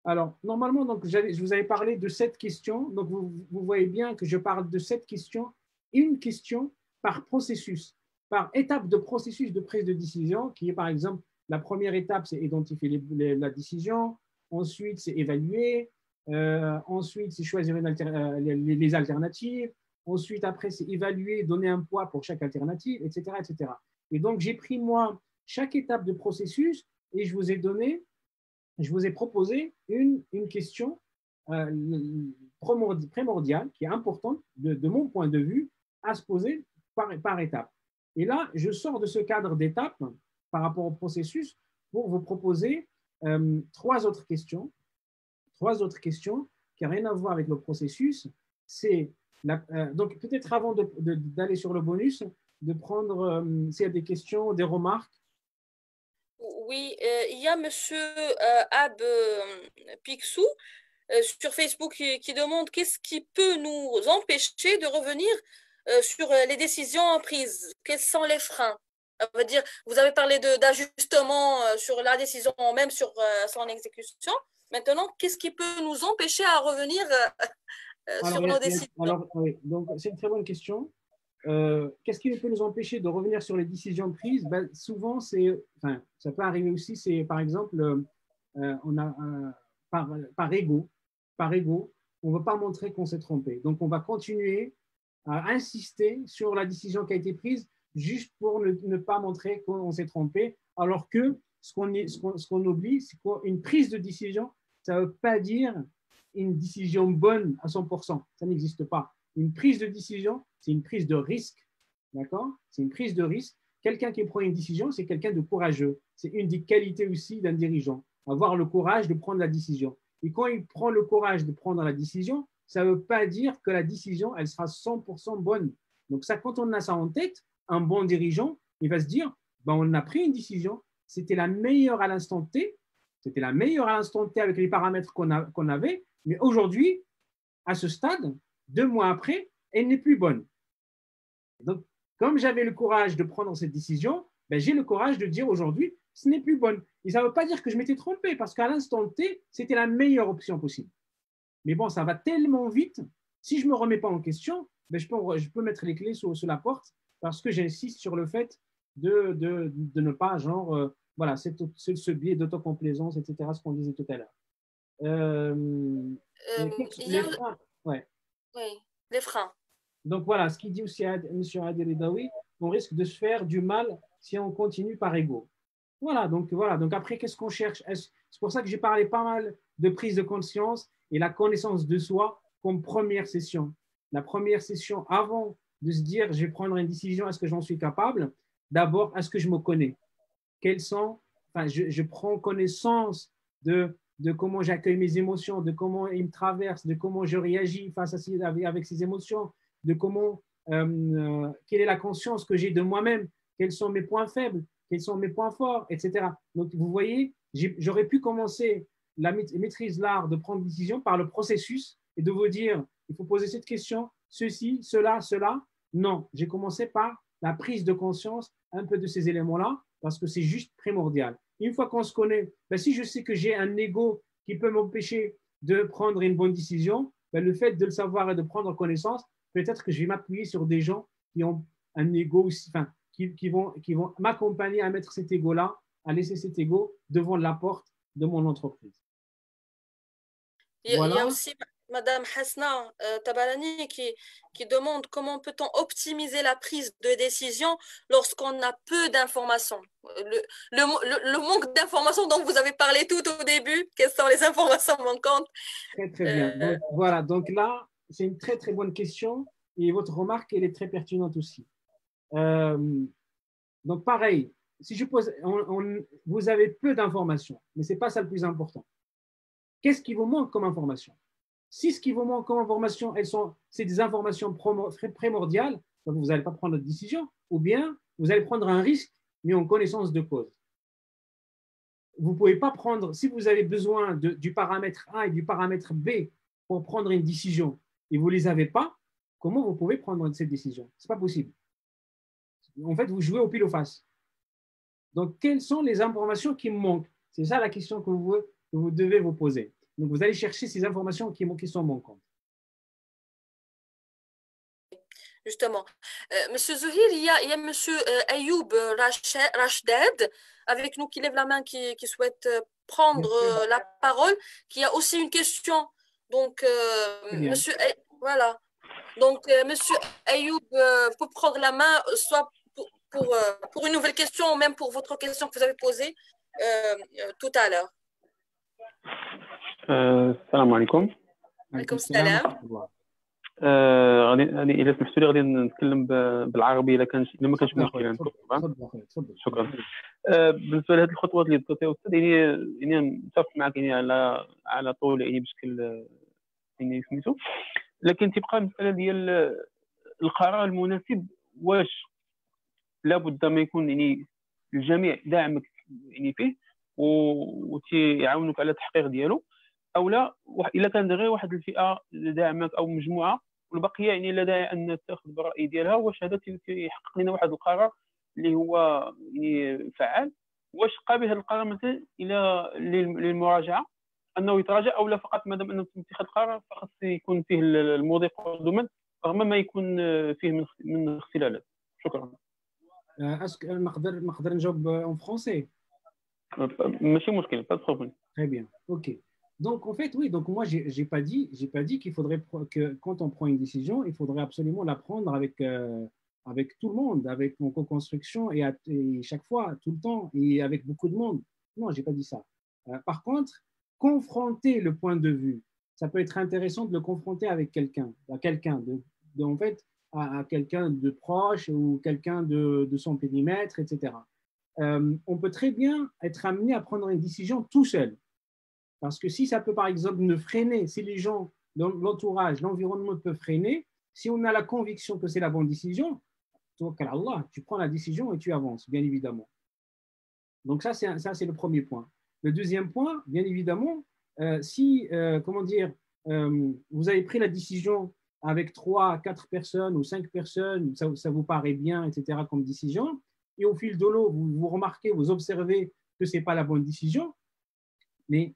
Alors, normalement, donc, je vous avais parlé de 7 questions. Donc, vous voyez bien que je parle de 7 questions, une question par processus, par étape de processus de prise de décision, qui est par exemple, la première étape, c'est identifier la décision. Ensuite, c'est évaluer. Ensuite, c'est choisir les alternatives. Ensuite, après, c'est évaluer, donner un poids pour chaque alternative, etc., etc. Et donc, j'ai pris, moi, chaque étape de processus et je vous ai proposé une question primordiale qui est importante de mon point de vue à se poser par étape. Et là, je sors de ce cadre d'étapes par rapport au processus pour vous proposer 3 autres questions qui n'ont rien à voir avec le processus. Donc, peut-être avant d'aller sur le bonus, de prendre s'il y a des questions, des remarques. Oui, il y a monsieur Ab Picsou sur Facebook qui demande qu'est-ce qui peut nous empêcher de revenir sur les décisions prises. Quels sont les freins? Ça veut dire, vous avez parlé d'ajustement sur la décision, même sur son exécution. Maintenant, qu'est-ce qui peut nous empêcher à revenir sur nos décisions? Alors, oui, donc c'est une très bonne question. Qu'est-ce qui peut nous empêcher de revenir sur les décisions prises? Souvent, ça peut arriver aussi, c'est par exemple, on a par ego, on ne veut pas montrer qu'on s'est trompé. Donc, on va continuer à insister sur la décision qui a été prise juste pour ne pas montrer qu'on s'est trompé, alors que ce qu'on oublie, c'est qu'une prise de décision, ça ne veut pas dire une décision bonne à 100%. Ça n'existe pas. Une prise de décision, c'est une prise de risque. D'accord? C'est une prise de risque. Quelqu'un qui prend une décision, c'est quelqu'un de courageux. C'est une des qualités aussi d'un dirigeant. Avoir le courage de prendre la décision. Et quand il prend le courage de prendre la décision, ça ne veut pas dire que la décision, elle sera 100% bonne. Donc ça, quand on a ça en tête, un bon dirigeant, il va se dire, on a pris une décision, c'était la meilleure à l'instant T, avec les paramètres qu'on avait, mais aujourd'hui, à ce stade, 2 mois après, elle n'est plus bonne. Donc, comme j'avais le courage de prendre cette décision, j'ai le courage de dire aujourd'hui, ce n'est plus bonne. Et ça ne veut pas dire que je m'étais trompé, parce qu'à l'instant T, c'était la meilleure option possible. Mais bon, ça va tellement vite, si je ne me remets pas en question, je peux mettre les clés sous la porte, parce que j'insiste sur le fait de ne pas, voilà, ce biais d'autocomplaisance, etc., ce qu'on disait tout à l'heure. Les freins. Ouais. Oui, les freins. Donc voilà, ce qu'il dit aussi M. Adel Edaoui, on risque de se faire du mal si on continue par ego. Voilà, donc après, qu'est-ce qu'on cherche? C'est pour ça que j'ai parlé pas mal de prise de conscience et la connaissance de soi comme première session. La première session, avant de se dire, je vais prendre une décision, est-ce que j'en suis capable? D'abord, est-ce que je me connais? Quelles sont enfin, je prends connaissance de comment j'accueille mes émotions, de comment ils me traversent, de comment je réagis face à avec ces émotions, de comment, quelle est la conscience que j'ai de moi-même, quels sont mes points faibles, quels sont mes points forts, etc. Donc, vous voyez, j'aurais pu commencer la maîtrise l'art de prendre une décision par le processus et de vous dire, il faut poser cette question, ceci, cela, cela. Non, j'ai commencé par la prise de conscience un peu de ces éléments-là parce que c'est juste primordial. Une fois qu'on se connaît, ben, si je sais que j'ai un ego qui peut m'empêcher de prendre une bonne décision, ben, le fait de le savoir et de prendre connaissance, peut-être que je vais m'appuyer sur des gens qui ont un ego aussi, enfin, qui vont m'accompagner à mettre cet ego-là, à laisser cet ego devant la porte de mon entreprise. Il y a aussi Madame Hasna Tabarani qui demande comment peut-on optimiser la prise de décision lorsqu'on a peu d'informations. Le manque d'informations dont vous avez parlé tout au début, quelles sont les informations manquantes? Très, très bien. Donc, voilà, donc là, c'est une très, très bonne question et votre remarque, elle est très pertinente aussi. Donc, pareil, si je pose, vous avez peu d'informations, mais ce n'est pas ça le plus important. Qu'est-ce qui vous manque comme information? Si ce qui vous manque comme information, c'est des informations primordiales, donc vous n'allez pas prendre de décision, ou bien vous allez prendre un risque, mais en connaissance de cause. Vous ne pouvez pas prendre, si vous avez besoin du paramètre A et du paramètre B pour prendre une décision, et vous ne les avez pas, comment vous pouvez prendre cette décision? Ce n'est pas possible. En fait, vous jouez au pile ou face. Donc, quelles sont les informations qui me manquent? C'est ça la question que vous devez vous poser. Donc, vous allez chercher ces informations qui sont manquantes. Justement. Monsieur Zuhir, il y a Monsieur Ayoub Rachdad avec nous qui lève la main, qui souhaite prendre la parole, qui a aussi une question. Donc, Monsieur, voilà. Donc, Monsieur Ayoub peut prendre la main, soit pour une nouvelle question ou même pour votre question que vous avez posée tout à l'heure. السلام عليكم. وعليكم السلام. غادي الا سمحتوا لي غادي نتكلم بالعربي الا ما كانش مشكل عندكم طبعا. شكرا. بالنسبه لهذه الخطوات اللي ضبطتيها استاذ، يعني متفق معك يعني على طول يعني بشكل يعني سميتو، لكن تبقى المساله ديال القرار المناسب، واش لابد ما يكون يعني الجميع داعمك يعني فيه وتيعاونوك على التحقيق ديالو، او لا الا كان غير واحد الفئه داعمك او مجموعه والبقيه يعني لا داعي ان تاخذ بالراي ديالها، واش هذا تيحقق لنا واحد القرار اللي هو يعني فعال؟ واش قابل هذا القرار مثلا الى للمراجعه انه يتراجع، او لا فقط مادام انه تم اتخاذ القرار فقط يكون فيه الموضوع قدما رغم ما يكون فيه من اختلالات؟ شكرا. نقدر نجاوب en français? ماشي مشكل، pas de problème. Très bien, ok. Donc, en fait, oui, donc moi, j'ai pas dit qu'il faudrait que quand on prend une décision, il faudrait absolument la prendre avec tout le monde, avec en co-construction et chaque fois, tout le temps, et avec beaucoup de monde. Non, j'ai pas dit ça. Par contre, confronter le point de vue, ça peut être intéressant de le confronter avec quelqu'un, en fait, à quelqu'un de proche ou quelqu'un de son périmètre, etc. On peut très bien être amené à prendre une décision tout seul. Parce que si ça peut, par exemple, nous freiner, si les gens, l'entourage, l'environnement peut freiner, si on a la conviction que c'est la bonne décision, tu prends la décision et tu avances, bien évidemment. Donc ça, c'est le premier point. Le deuxième point, bien évidemment, si, vous avez pris la décision avec 3, 4 personnes ou 5 personnes, ça vous paraît bien, etc., comme décision, et au fil de l'eau, vous remarquez, vous observez que ce n'est pas la bonne décision, mais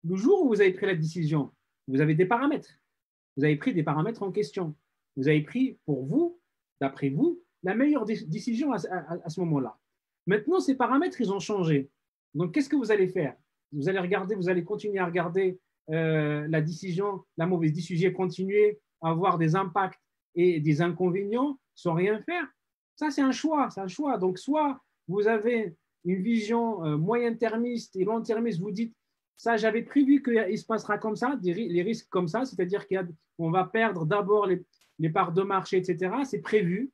le jour où vous avez pris la décision, vous avez des paramètres. Vous avez pris des paramètres en question. Vous avez pris pour vous, d'après vous, la meilleure décision à ce moment-là. Maintenant, ces paramètres, ils ont changé. Donc, qu'est-ce que vous allez faire? Vous allez regarder, vous allez continuer à regarder la décision, la mauvaise décision, continuer à avoir des impacts et des inconvénients sans rien faire. Ça, c'est un choix. Donc, soit vous avez une vision moyen-termiste et long-termiste, vous dites, ça, j'avais prévu qu'il se passera comme ça, les risques comme ça, c'est-à-dire qu'on va perdre d'abord les parts de marché, etc. C'est prévu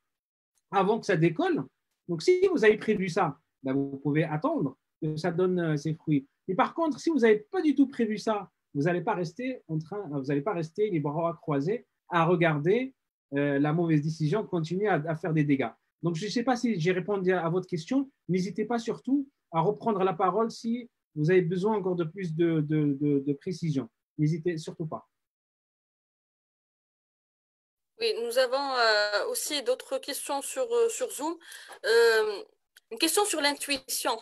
avant que ça décolle. Donc, si vous avez prévu ça, ben vous pouvez attendre que ça donne ses fruits. Mais par contre, si vous n'avez pas du tout prévu ça, vous n'allez pas rester les bras croisés à regarder la mauvaise décision continuer à faire des dégâts. Donc, je ne sais pas si j'ai répondu à votre question. N'hésitez pas surtout à reprendre la parole si vous avez besoin encore de plus de précision. N'hésitez surtout pas. Oui, nous avons aussi d'autres questions sur Zoom. Une question sur l'intuition.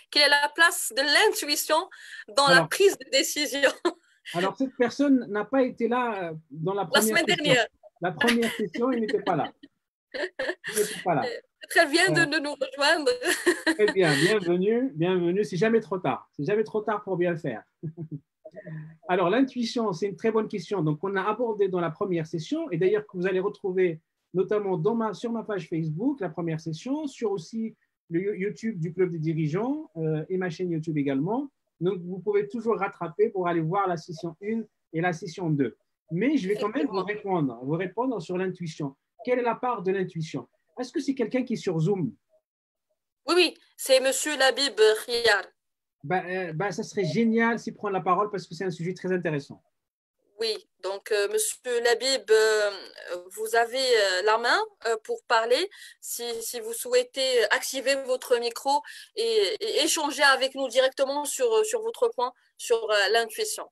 Quelle est la place de l'intuition dans la prise de décision? Alors, cette personne n'a pas été là dans la première semaine dernière. La première session, il n'était pas là. Très bien de nous rejoindre. Très bien, bienvenue. C'est jamais trop tard. C'est jamais trop tard pour bien faire. Alors, l'intuition, c'est une très bonne question. Donc, on a abordé dans la première session, et d'ailleurs que vous allez retrouver notamment sur ma page Facebook, la première session, sur aussi le YouTube du Club des dirigeants et ma chaîne YouTube également. Donc, vous pouvez toujours rattraper pour aller voir la session 1 et la session 2. Mais je vais quand même vous répondre sur l'intuition. Quelle est la part de l'intuition? Est-ce que c'est quelqu'un qui est sur Zoom? Oui, c'est Monsieur Labib Riyar. Ça serait génial s'il prend la parole parce que c'est un sujet très intéressant. Oui, donc Monsieur Labib, vous avez la main pour parler. Si vous souhaitez activer votre micro et échanger avec nous directement sur votre point, sur l'intuition.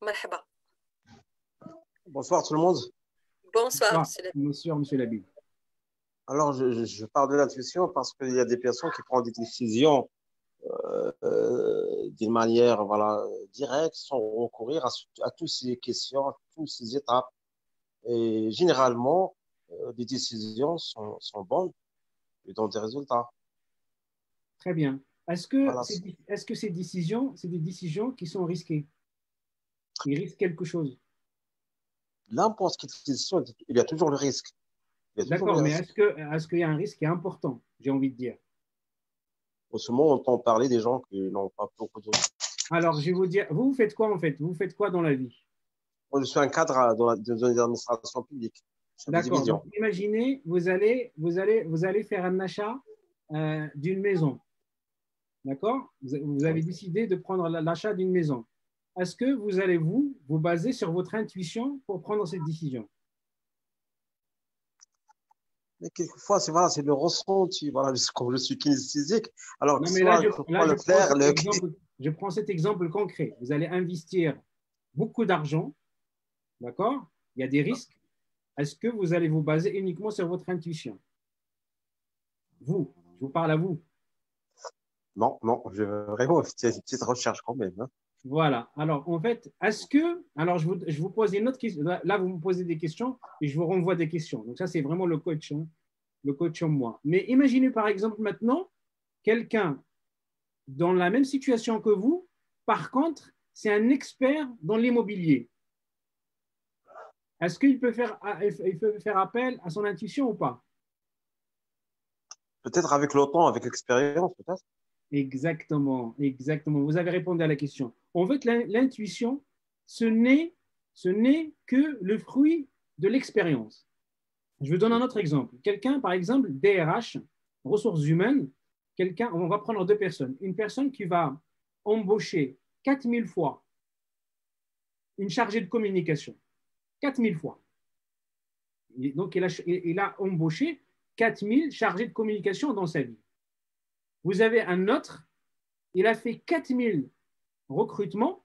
Marhaba. Bonsoir tout le monde. Bonsoir, Monsieur Labib. Alors, je parle de l'intuition parce qu'il y a des personnes qui prennent des décisions d'une manière directe, sans recourir à toutes ces questions, à toutes ces étapes. Et généralement, les décisions sont bonnes et donnent des résultats. Très bien. Est-ce que ces décisions, c'est des décisions qui sont risquées? Ils risquent quelque chose? N'importe quelle décision, il y a toujours le risque. D'accord, mais est-ce qu'il y a un risque qui est important, j'ai envie de dire? En ce moment, on entend parler des gens qui n'ont pas beaucoup de risques. Alors, je vais vous dire, vous faites quoi en fait? Vous faites quoi dans la vie? Moi, je suis un cadre dans l'administration publique. D'accord, donc imaginez, vous allez faire un achat d'une maison. D'accord? Vous avez décidé de prendre l'achat d'une maison. Est-ce que vous allez vous baser sur votre intuition pour prendre cette décision? Mais quelquefois, c'est le ressenti. Voilà, comme je suis kinesthésique. Alors, je prends cet exemple concret. Vous allez investir beaucoup d'argent. D'accord? Il y a des risques. Est-ce que vous allez vous baser uniquement sur votre intuition? Je vous parle à vous. Non, vraiment, c'est une petite recherche quand même. Hein. Voilà. Alors, en fait, je vous pose une autre question. Là, vous me posez des questions et je vous renvoie des questions. Donc, ça, c'est vraiment le coach en moi. Mais imaginez, par exemple, maintenant, quelqu'un dans la même situation que vous, par contre, c'est un expert dans l'immobilier. Est-ce qu'il peut faire appel à son intuition ou pas? Peut-être avec le temps, avec l'expérience, peut-être. Exactement. Vous avez répondu à la question. En fait, l'intuition, ce n'est que le fruit de l'expérience. Je vous donne un autre exemple. Quelqu'un, par exemple, DRH, ressources humaines, on va prendre deux personnes. Une personne qui va embaucher 4000 fois une chargée de communication. 4000 fois. Donc, il a embauché 4000 chargés de communication dans sa vie. Vous avez un autre, il a fait 4000 recrutements.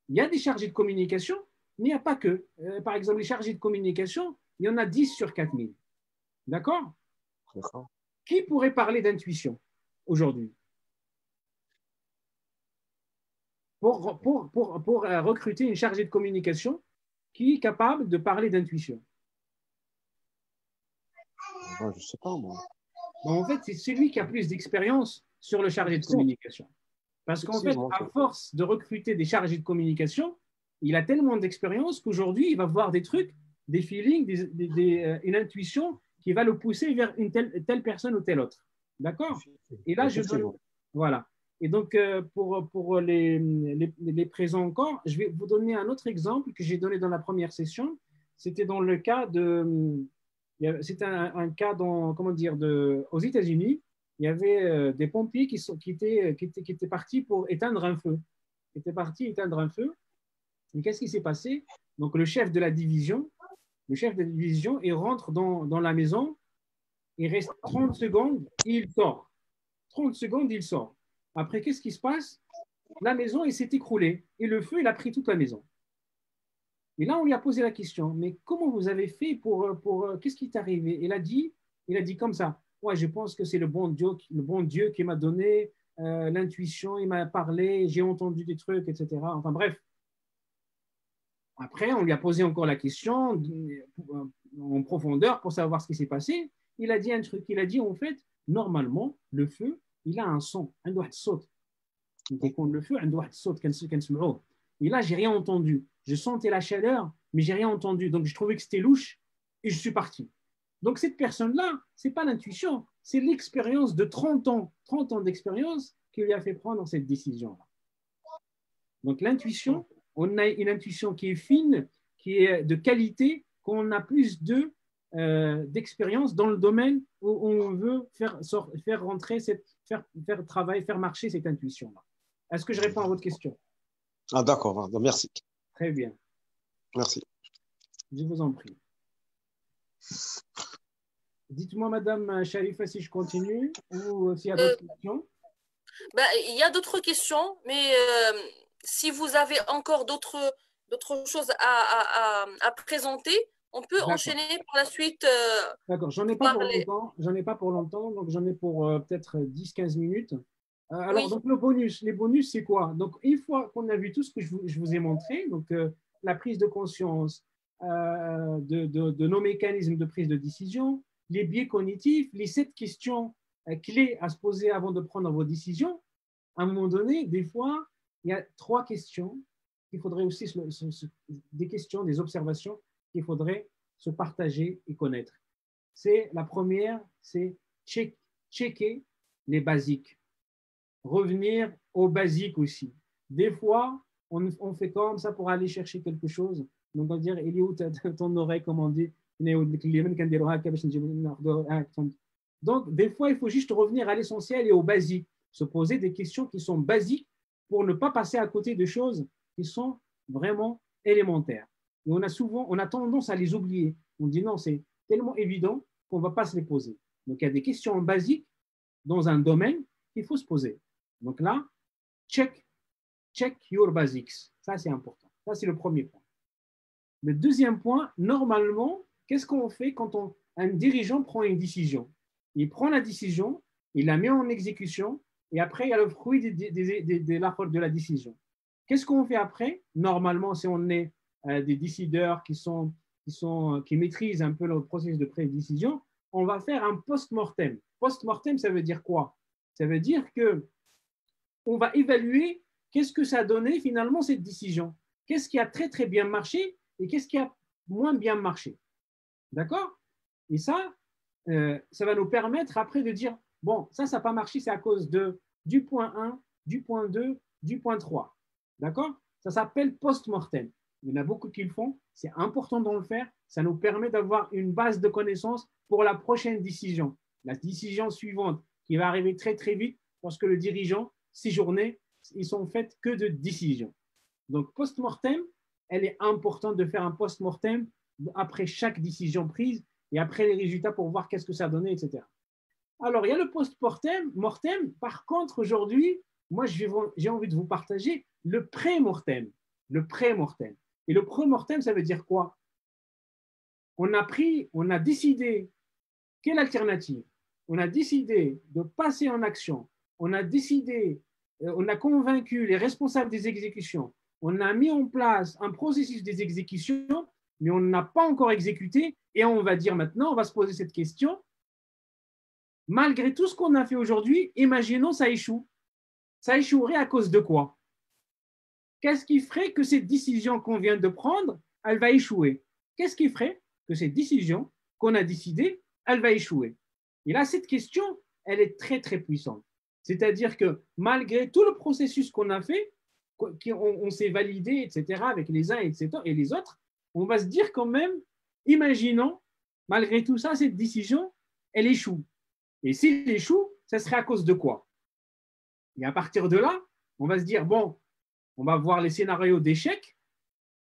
Il y a des chargés de communication, mais il n'y a pas que. Par exemple, les chargés de communication, il y en a 10 sur 4000. D'accord? Qui pourrait parler d'intuition aujourd'hui? Pour recruter une chargée de communication qui est capable de parler d'intuition? Je ne sais pas, moi. Bon, en fait, c'est celui qui a plus d'expérience sur le chargé de communication. Parce qu'en fait, à force de recruter des chargés de communication, il a tellement d'expérience qu'aujourd'hui, il va voir des trucs, des feelings, une intuition qui va le pousser vers une telle personne ou telle autre. D'accord? Et là, je donne… Voilà. Et donc, pour les présents encore, je vais vous donner un autre exemple que j'ai donné dans la première session. C'était dans le cas de… C'était un cas aux États-Unis. il y avait des pompiers qui étaient partis pour éteindre un feu. Ils étaient partis éteindre un feu. Et qu'est-ce qui s'est passé? Donc, le chef de la division, il rentre dans la maison, il reste 30 secondes, il sort. 30 secondes, il sort. Après, qu'est-ce qui se passe? La maison, elle s'est écroulée et le feu, il a pris toute la maison. Et là, on lui a posé la question, mais comment vous avez fait qu'est-ce qui est arrivé? Il a dit comme ça, ouais, je pense que c'est le bon Dieu qui m'a donné l'intuition, il m'a parlé, j'ai entendu des trucs, etc. Enfin bref. Après, on lui a posé encore la question en profondeur pour savoir ce qui s'est passé. Il a dit un truc, il a dit en fait, normalement, le feu, il a un son, un doigt de saute. Le feu, un doigt de saute, et là, j'ai rien entendu. Je sentais la chaleur, mais j'ai rien entendu. Donc, je trouvais que c'était louche et je suis parti. Donc, cette personne-là, ce n'est pas l'intuition, c'est l'expérience de 30 ans d'expérience qui lui a fait prendre cette décision-là. Donc, l'intuition, on a une intuition qui est fine, qui est de qualité, qu'on a plus d'expérience dans le domaine où on veut faire rentrer, faire travailler, faire marcher cette intuition-là. Est-ce que je réponds à votre question? Ah, d'accord, merci. Très bien. Merci. Je vous en prie. Dites-moi, Madame Sharifa, si je continue ou s'il y a d'autres questions. Il y a d'autres questions, mais si vous avez encore d'autres choses à présenter, on peut enchaîner par la suite. D'accord, j'en ai pas pour longtemps, donc j'en ai pour peut-être 10-15 minutes. Alors, donc les bonus, c'est quoi? Donc, une fois qu'on a vu tout ce que je vous ai montré, donc la prise de conscience de nos mécanismes de prise de décision, les biais cognitifs, les 7 questions clés à se poser avant de prendre vos décisions, à un moment donné, des fois, il y a 3 questions qu'il faudrait aussi, des questions, des observations qu'il faudrait se partager et connaître. La première, c'est checker les basiques. Revenir aux basiques aussi. Des fois, on fait comme ça pour aller chercher quelque chose. Donc, on va dire, il est où ton oreille, comme on dit. Donc, des fois, il faut juste revenir à l'essentiel et aux basiques. Se poser des questions qui sont basiques pour ne pas passer à côté de choses qui sont vraiment élémentaires. Et on a tendance à les oublier. On dit non, c'est tellement évident qu'on ne va pas se les poser. Donc, il y a des questions basiques dans un domaine qu'il faut se poser. Donc là, check your basics. Ça, c'est important. Ça, c'est le premier point. Le deuxième point, normalement, qu'est-ce qu'on fait quand un dirigeant prend une décision? Il prend la décision, il la met en exécution, et après, il y a le fruit de la décision. Qu'est-ce qu'on fait après? Normalement, si on est des décideurs qui maîtrisent un peu le processus de prise de décision, on va faire un post-mortem. Post-mortem, ça veut dire quoi? Ça veut dire que on va évaluer qu'est-ce que ça a donné finalement cette décision. Qu'est-ce qui a très très bien marché et qu'est-ce qui a moins bien marché. D'accord? Et ça va nous permettre après de dire, bon, ça n'a pas marché, c'est à cause du point 1, du point 2, du point 3. D'accord? Ça s'appelle post-mortem. Il y en a beaucoup qui le font. C'est important de le faire. Ça nous permet d'avoir une base de connaissances pour la prochaine décision. La décision suivante qui va arriver très très vite parce que le dirigeant, ces journées, ils sont faites que de décisions. Donc, post-mortem, elle est importante de faire un post-mortem après chaque décision prise et après les résultats pour voir qu'est-ce que ça a donné, etc. Alors, il y a le post-mortem. Par contre, aujourd'hui, moi, j'ai envie de vous partager le pré-mortem. Le pré-mortem. Et le pré-mortem, ça veut dire quoi? On a décidé quelle alternative? On a décidé de passer en action. On a convaincu les responsables des exécutions. On a mis en place un processus des exécutions, mais on n'a pas encore exécuté. Et on va dire maintenant, on va se poser cette question. Malgré tout ce qu'on a fait aujourd'hui, imaginons ça échoue. Ça échouerait à cause de quoi? Qu'est-ce qui ferait que cette décision qu'on vient de prendre, elle va échouer? Qu'est-ce qui ferait que cette décision qu'on a décidée, elle va échouer? Et là, cette question, elle est très, très puissante. C'est-à-dire que malgré tout le processus qu'on a fait, on s'est validé, etc., avec les uns et les autres, on va se dire quand même, imaginons, malgré tout ça, cette décision, elle échoue. Et s'il échoue, ça serait à cause de quoi? Et à partir de là, on va se dire, bon, on va voir les scénarios d'échec.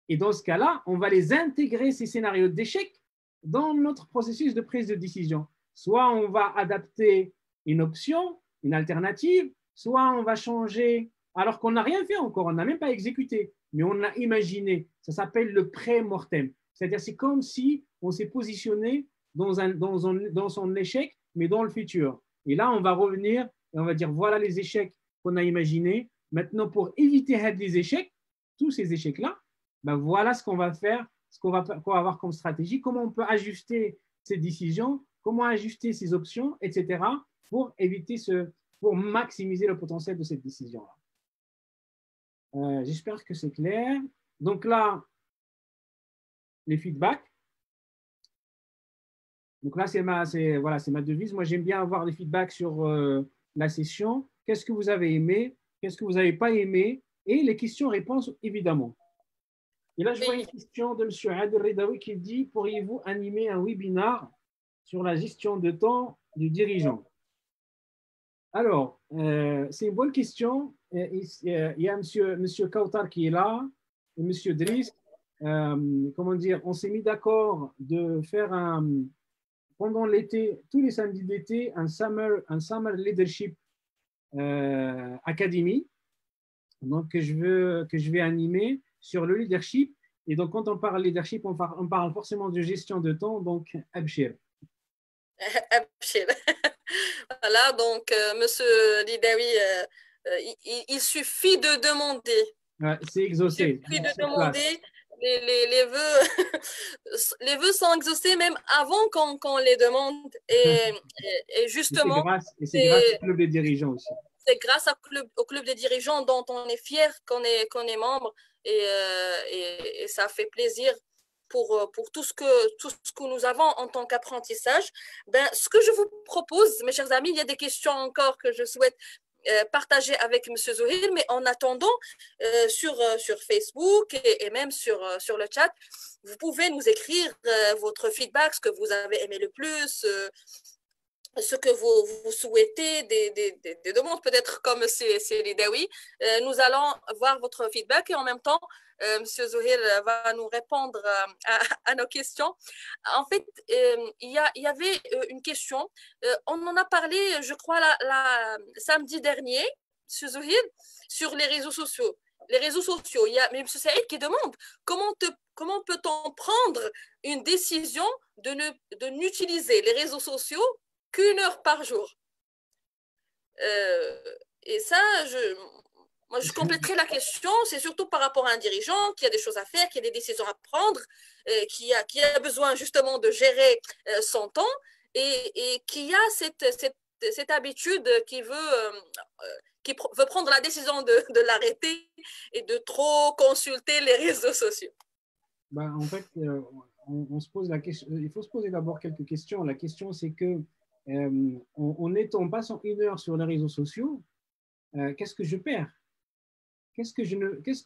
Et dans ce cas-là, on va les intégrer, ces scénarios d'échec, dans notre processus de prise de décision. Soit on va adapter une option, une alternative, soit on va changer, alors qu'on n'a rien fait encore, on n'a même pas exécuté, mais on a imaginé. Ça s'appelle le pré-mortem. C'est-à-dire, c'est comme si on s'est positionné dans son échec, mais dans le futur. Et là, on va revenir et on va dire, voilà les échecs qu'on a imaginés. Maintenant, pour éviter les échecs, tous ces échecs-là, ben voilà ce qu'on va faire, ce qu'on va avoir comme stratégie, comment on peut ajuster ces décisions, comment ajuster ces options, etc., pour éviter pour maximiser le potentiel de cette décision-là. J'espère que c'est clair. Donc là, les feedbacks. Donc là, c'est ma devise. Moi, j'aime bien avoir des feedbacks sur la session. Qu'est-ce que vous avez aimé? Qu'est-ce que vous n'avez pas aimé? Et les questions-réponses, évidemment. Et là, je vois une question de M. Adel Ridawi qui dit, pourriez-vous animer un webinaire sur la gestion de temps du dirigeant? Alors, c'est une bonne question. Il y a M. Kautar qui est là, et M. Driss. Comment dire, on s'est mis d'accord de faire pendant l'été, tous les samedis d'été, un summer leadership academy, donc que je vais animer sur le leadership. Et donc, quand on parle leadership, on parle forcément de gestion de temps, donc Abshir. Abshir. Voilà, donc Monsieur Lidawi, il suffit de demander. Ouais, c'est exaucé. Il suffit de demander. Les vœux sont exaucés même avant qu'on les demande. Et justement, c'est grâce au club des dirigeants aussi. C'est grâce au club des dirigeants dont on est fier qu'on est membre et ça fait plaisir pour tout ce que nous avons en tant qu'apprentissage. Ben, ce que je vous propose, mes chers amis, il y a des questions encore que je souhaite partager avec M. Zouhir, mais en attendant, sur Facebook et même sur le chat, vous pouvez nous écrire votre feedback, ce que vous avez aimé le plus, ce que vous souhaitez, des demandes peut-être comme c'est Lidawi. Nous allons voir votre feedback et en même temps, M. Zouhir va nous répondre à nos questions. En fait, il y avait une question. On en a parlé, je crois, samedi dernier, M. Zouhir, sur les réseaux sociaux. Les réseaux sociaux, il y a M. Saïd qui demande comment peut-on prendre une décision de n'utiliser les réseaux sociaux qu'1 heure par jour. Et ça, moi, je compléterai la question, c'est surtout par rapport à un dirigeant qui a des choses à faire, qui a des décisions à prendre, qui a besoin justement de gérer son temps et qui a cette habitude qui veut prendre la décision de l'arrêter et de trop consulter les réseaux sociaux. Ben, en fait, on se pose la question, il faut se poser d'abord quelques questions. La question, c'est que en passant 1 heure sur les réseaux sociaux, qu'est-ce que je perds? Qu'est-ce que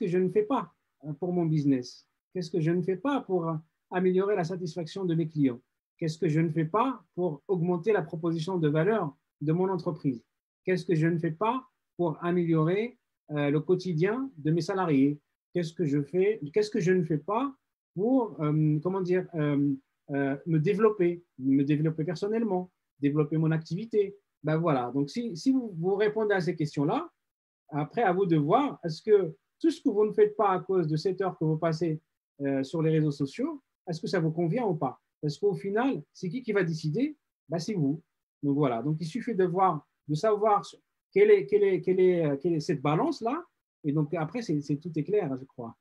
je ne fais pas pour mon business? Qu'est-ce que je ne fais pas pour améliorer la satisfaction de mes clients? Qu'est-ce que je ne fais pas pour augmenter la proposition de valeur de mon entreprise? Qu'est-ce que je ne fais pas pour améliorer le quotidien de mes salariés? Qu'est-ce que je ne fais pas pour me développer personnellement, développer mon activité? Ben voilà, donc si vous répondez à ces questions-là, après à vous de voir, est-ce que tout ce que vous ne faites pas à cause de cette heure que vous passez sur les réseaux sociaux, est-ce que ça vous convient ou pas? Parce qu'au final, c'est qui va décider? Ben, c'est vous. Donc voilà, donc il suffit de savoir quelle est cette balance-là, et donc après, tout est clair, je crois.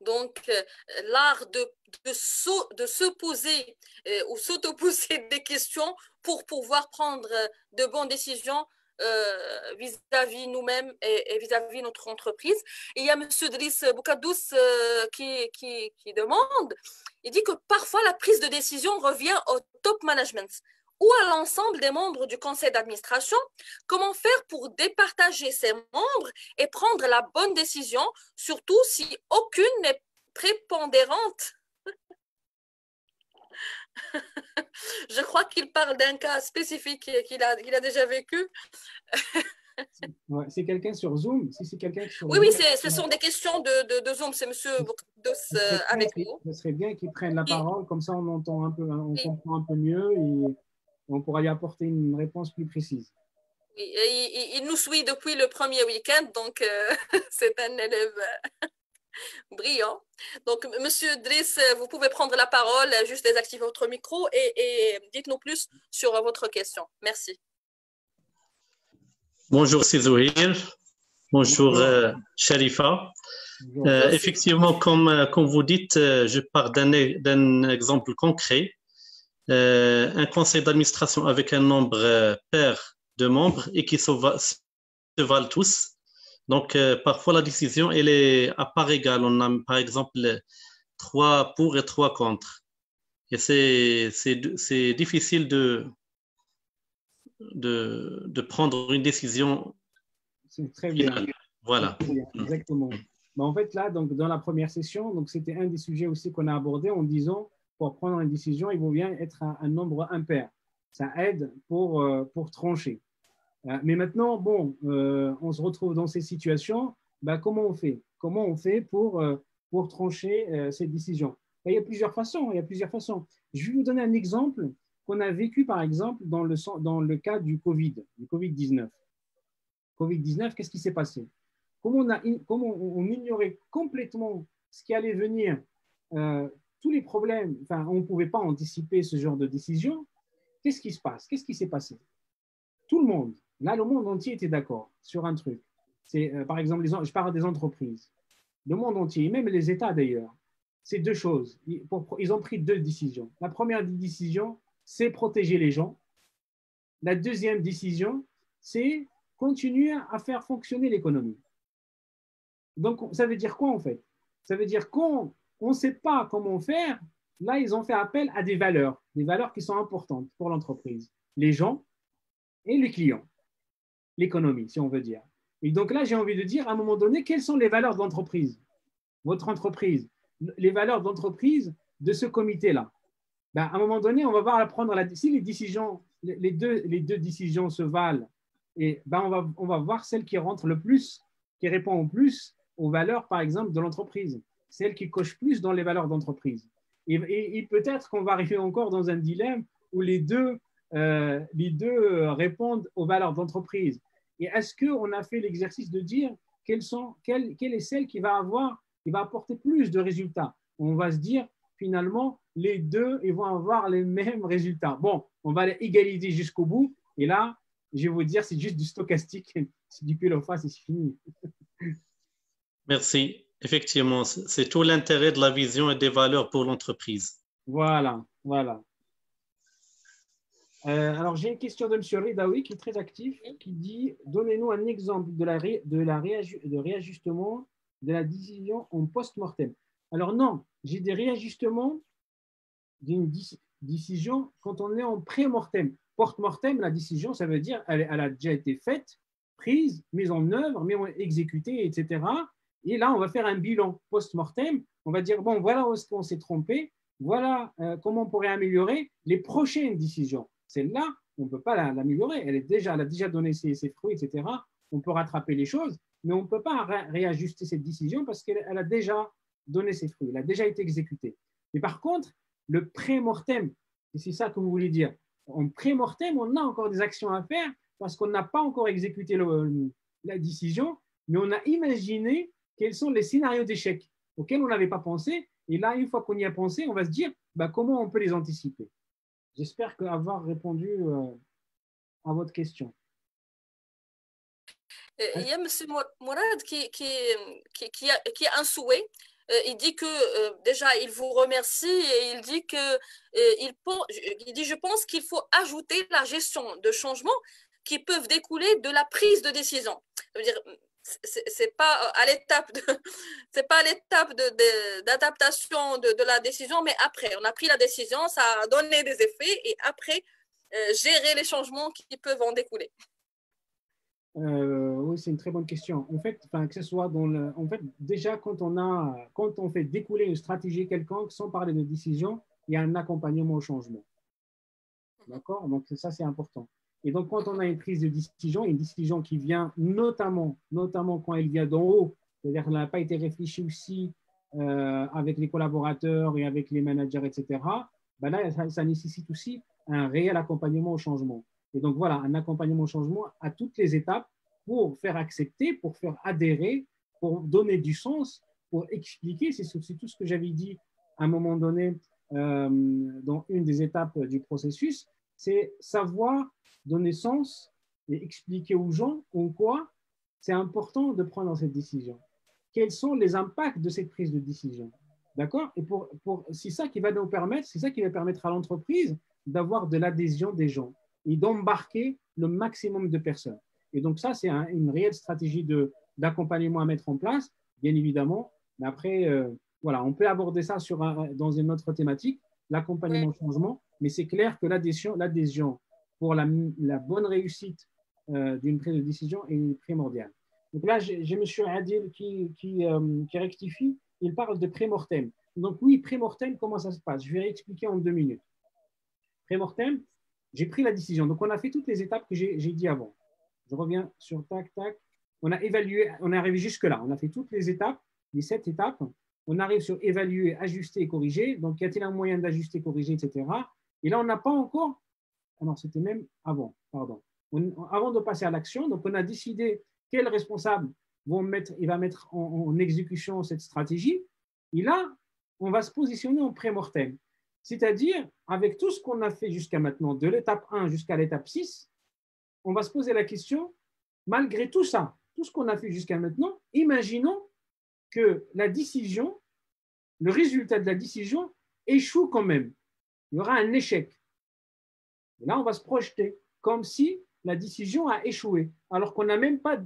Donc, l'art de se poser ou s'auto-poser des questions pour pouvoir prendre de bonnes décisions vis-à-vis nous-mêmes et vis-à-vis notre entreprise. Et il y a M. Driss Boukadous qui demande, il dit que parfois la prise de décision revient au top management ou à l'ensemble des membres du conseil d'administration. Comment faire pour départager ces membres et prendre la bonne décision, surtout si aucune n'est prépondérante? Je crois qu'il parle d'un cas spécifique qu'il a déjà vécu. Ouais, c'est quelqu'un sur Zoom. Si c'est quelqu'un sur Oui, Zoom, oui, ce sont des questions de Zoom. C'est Monsieur Boukdos avec nous. Ce serait bien qu'il prenne la parole, comme ça on entend un peu, on comprend un peu mieux et on pourra lui apporter une réponse plus précise. Oui, il nous suit depuis le premier week-end, donc c'est un élève brillant. Donc, Monsieur Driss, vous pouvez prendre la parole, juste désactiver votre micro et dites-nous plus sur votre question. Merci. Bonjour, c'est Zouhir. Bonjour, Sharifa. Effectivement, comme vous dites, je pars d'un exemple concret. Un conseil d'administration avec un nombre pair de membres et qui se valent tous. Donc, parfois, la décision, elle est à part égale. On a, par exemple, 3 pour et 3 contre. Et c'est difficile de prendre une décision. C'est très bien. Voilà. Très bien, exactement. Mais en fait, là, donc, dans la première session, donc, c'était un des sujets aussi qu'on a abordé en disant, pour prendre une décision, il vaut bien être un nombre impair. Ça aide pour trancher. Mais maintenant, bon, on se retrouve dans ces situations. Ben, comment on fait? Comment on fait pour trancher ces décisions? Ben, il y a plusieurs façons. Il y a plusieurs façons. Je vais vous donner un exemple qu'on a vécu, par exemple, dans le cas du Covid-19. Covid-19, qu'est-ce qui s'est passé? Comment on ignorait complètement ce qui allait venir, tous les problèmes, enfin, on ne pouvait pas anticiper ce genre de décision. Qu'est-ce qui se passe? Qu'est-ce qui s'est passé? Tout le monde, là, le monde entier était d'accord sur un truc. C'est, par exemple, je parle des entreprises. Le monde entier, et même les États d'ailleurs, c'est deux choses. Ils ont pris 2 décisions. La première décision, c'est protéger les gens. La deuxième décision, c'est continuer à faire fonctionner l'économie. Donc, ça veut dire quoi en fait? Ça veut dire qu'on ne sait pas comment faire. Là, ils ont fait appel à des valeurs qui sont importantes pour l'entreprise. Les gens et les clients. L'économie, si on veut dire. Et donc là, j'ai envie de dire, à un moment donné, quelles sont les valeurs de l'entreprise? Votre entreprise, les valeurs d'entreprise de ce comité-là. Ben, à un moment donné, on va voir prendre si les décisions, les deux décisions se valent, et ben on va voir celle qui rentre le plus, qui répond au plus aux valeurs, par exemple, de l'entreprise, celle qui coche plus dans les valeurs d'entreprise. Et peut-être qu'on va arriver encore dans un dilemme où les deux répondent aux valeurs d'entreprise. Et est-ce qu'on a fait l'exercice de dire quelle est celle qui va apporter plus de résultats? On va se dire, finalement, les deux ils vont avoir les mêmes résultats. Bon, on va les égaliser jusqu'au bout. Et là, je vais vous dire, c'est juste du stochastique. C'est du pile au face et c'est fini. Merci. Effectivement, c'est tout l'intérêt de la vision et des valeurs pour l'entreprise. Voilà, voilà. Alors, j'ai une question de M. Ridaoui qui est très actif, qui dit « Donnez-nous un exemple de réajustement de la décision en post-mortem. » Alors non, j'ai des réajustements d'une décision quand on est en pré-mortem. Post-mortem, la décision, ça veut dire elle a déjà été faite, prise, mise en œuvre, exécutée, etc. Et là, on va faire un bilan post-mortem. On va dire, bon, voilà où est-ce qu'on s'est trompé, voilà comment on pourrait améliorer les prochaines décisions. Celle-là, on ne peut pas l'améliorer. Elle a déjà donné ses fruits, etc. On peut rattraper les choses, mais on ne peut pas réajuster cette décision parce qu'elle a déjà donné ses fruits, elle a déjà été exécutée. Mais par contre, le pré-mortem, c'est ça que vous voulez dire. En pré-mortem, on a encore des actions à faire parce qu'on n'a pas encore exécuté la décision, mais on a imaginé quels sont les scénarios d'échec auxquels on n'avait pas pensé. Et là, une fois qu'on y a pensé, on va se dire comment on peut les anticiper. J'espère avoir répondu à votre question. Il y a M. Mourad qui a un souhait. Il dit que déjà, il vous remercie et il dit je pense qu'il faut ajouter la gestion de changements qui peuvent découler de la prise de décision. Ça veut dire, c'est pas à l'étape d'adaptation de la décision, mais après, on a pris la décision, ça a donné des effets et après, gérer les changements qui peuvent en découler. Oui, c'est une très bonne question. En fait, que ce soit déjà quand on fait découler une stratégie quelconque sans parler de décision, il y a un accompagnement au changement. D'accord? Donc, ça, c'est important. Et donc, quand on a une prise de décision, une décision qui vient notamment quand elle vient d'en haut, c'est-à-dire qu'elle n'a pas été réfléchie aussi avec les collaborateurs et avec les managers, etc., ben là, ça nécessite aussi un réel accompagnement au changement. Et donc, voilà, un accompagnement au changement à toutes les étapes pour faire accepter, pour faire adhérer, pour donner du sens, pour expliquer. C'est tout ce que j'avais dit à un moment donné dans une des étapes du processus, c'est savoir donner sens et expliquer aux gens en quoi c'est important de prendre cette décision. Quels sont les impacts de cette prise de décision? D'accord? Et c'est ça qui va nous permettre, c'est ça qui va permettre à l'entreprise d'avoir de l'adhésion des gens et d'embarquer le maximum de personnes. Et donc ça, c'est une réelle stratégie d'accompagnement à mettre en place, bien évidemment. Mais après, voilà, on peut aborder ça dans une autre thématique, l'accompagnement au changement, mais c'est clair que l'adhésion pour la bonne réussite d'une prise de décision est primordiale. Donc là, j'ai M. Adil qui rectifie, il parle de pré-mortem. Donc oui, pré-mortem, comment ça se passe? Je vais expliquer en 2 minutes. Pré-mortem, j'ai pris la décision. Donc on a fait toutes les étapes que j'ai dit avant. Je reviens sur tac, tac. On a évalué, on est arrivé jusque-là. On a fait toutes les étapes, les 7 étapes. On arrive sur évaluer, ajuster et corriger. Donc, y a-t-il un moyen d'ajuster, corriger, etc. Et là, on n'a pas encore… Ah non, c'était même avant, pardon. Avant de passer à l'action, donc on a décidé quels responsables il va mettre en exécution cette stratégie. Et là, on va se positionner en pré-mortem. C'est-à-dire, avec tout ce qu'on a fait jusqu'à maintenant, de l'étape 1 jusqu'à l'étape 6, on va se poser la question, malgré tout ça, tout ce qu'on a fait jusqu'à maintenant, imaginons que la décision, le résultat de la décision échoue quand même. Il y aura un échec. Et là, on va se projeter comme si la décision a échoué, alors qu'on n'a même pas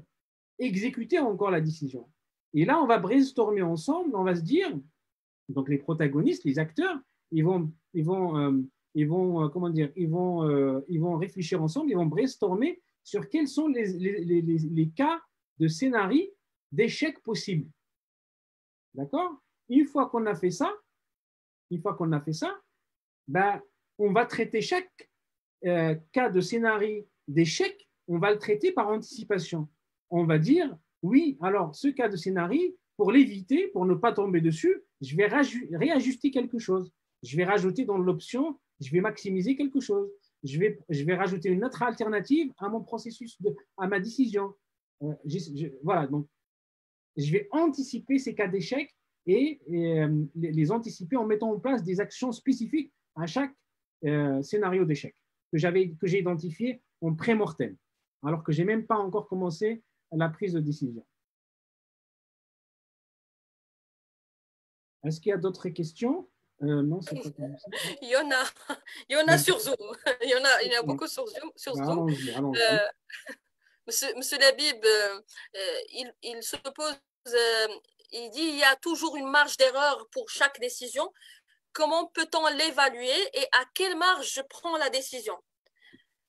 exécuté encore la décision. Et là, on va brainstormer ensemble, on va se dire, donc les protagonistes, les acteurs, ils vont réfléchir ensemble, ils vont brainstormer sur quels sont les cas de scénarii d'échec possibles. D'accord? Une fois qu'on a fait ça, ben, on va traiter chaque cas de scénario d'échec, on va le traiter par anticipation. On va dire, oui, alors ce cas de scénario, pour l'éviter, pour ne pas tomber dessus, je vais réajuster quelque chose. Je vais rajouter dans l'option, je vais maximiser quelque chose. Je vais rajouter une autre alternative à mon processus, à ma décision. Voilà, donc je vais anticiper ces cas d'échec et les anticiper en mettant en place des actions spécifiques à chaque scénario d'échec que j'ai identifié en pré-mortem, alors que je n'ai même pas encore commencé la prise de décision. Est-ce qu'il y a d'autres questions? Non, c'est pas comme ça. Il y en a sur Zoom. Il y en a beaucoup sur Zoom. Allons-y. Monsieur Labib, il se pose, il dit il y a toujours une marge d'erreur pour chaque décision. Comment peut-on l'évaluer et à quelle marge je prends la décision?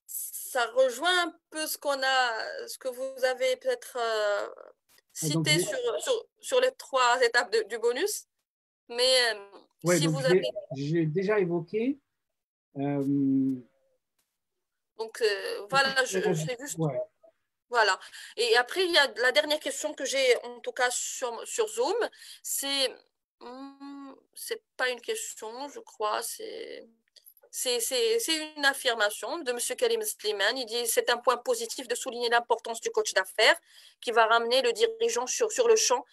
Ça rejoint un peu ce que vous avez peut-être cité sur les 3 étapes du bonus. Mais si vous avez… J'ai déjà évoqué. Donc voilà, je fais juste… Ouais. Voilà. Et après, il y a la dernière question que j'ai, en tout cas sur Zoom, c'est pas une question, je crois, c'est une affirmation de M. Karim Slimane. Il dit c'est un point positif de souligner l'importance du coach d'affaires qui va ramener le dirigeant sur le champ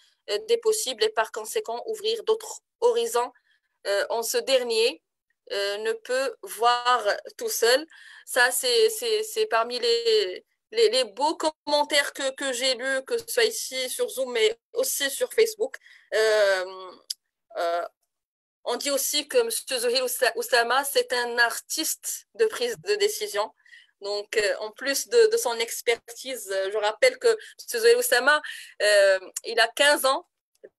des possibles et par conséquent ouvrir d'autres horizons en ce dernier ne peut voir tout seul. Ça, c'est parmi les beaux commentaires que j'ai lus, que ce soit ici sur Zoom, mais aussi sur Facebook. On dit aussi que M. Zuhair Oussama, c'est un artiste de prise de décision. Donc, en plus de son expertise, je rappelle que M. Zuhair Oussama, il a 15 ans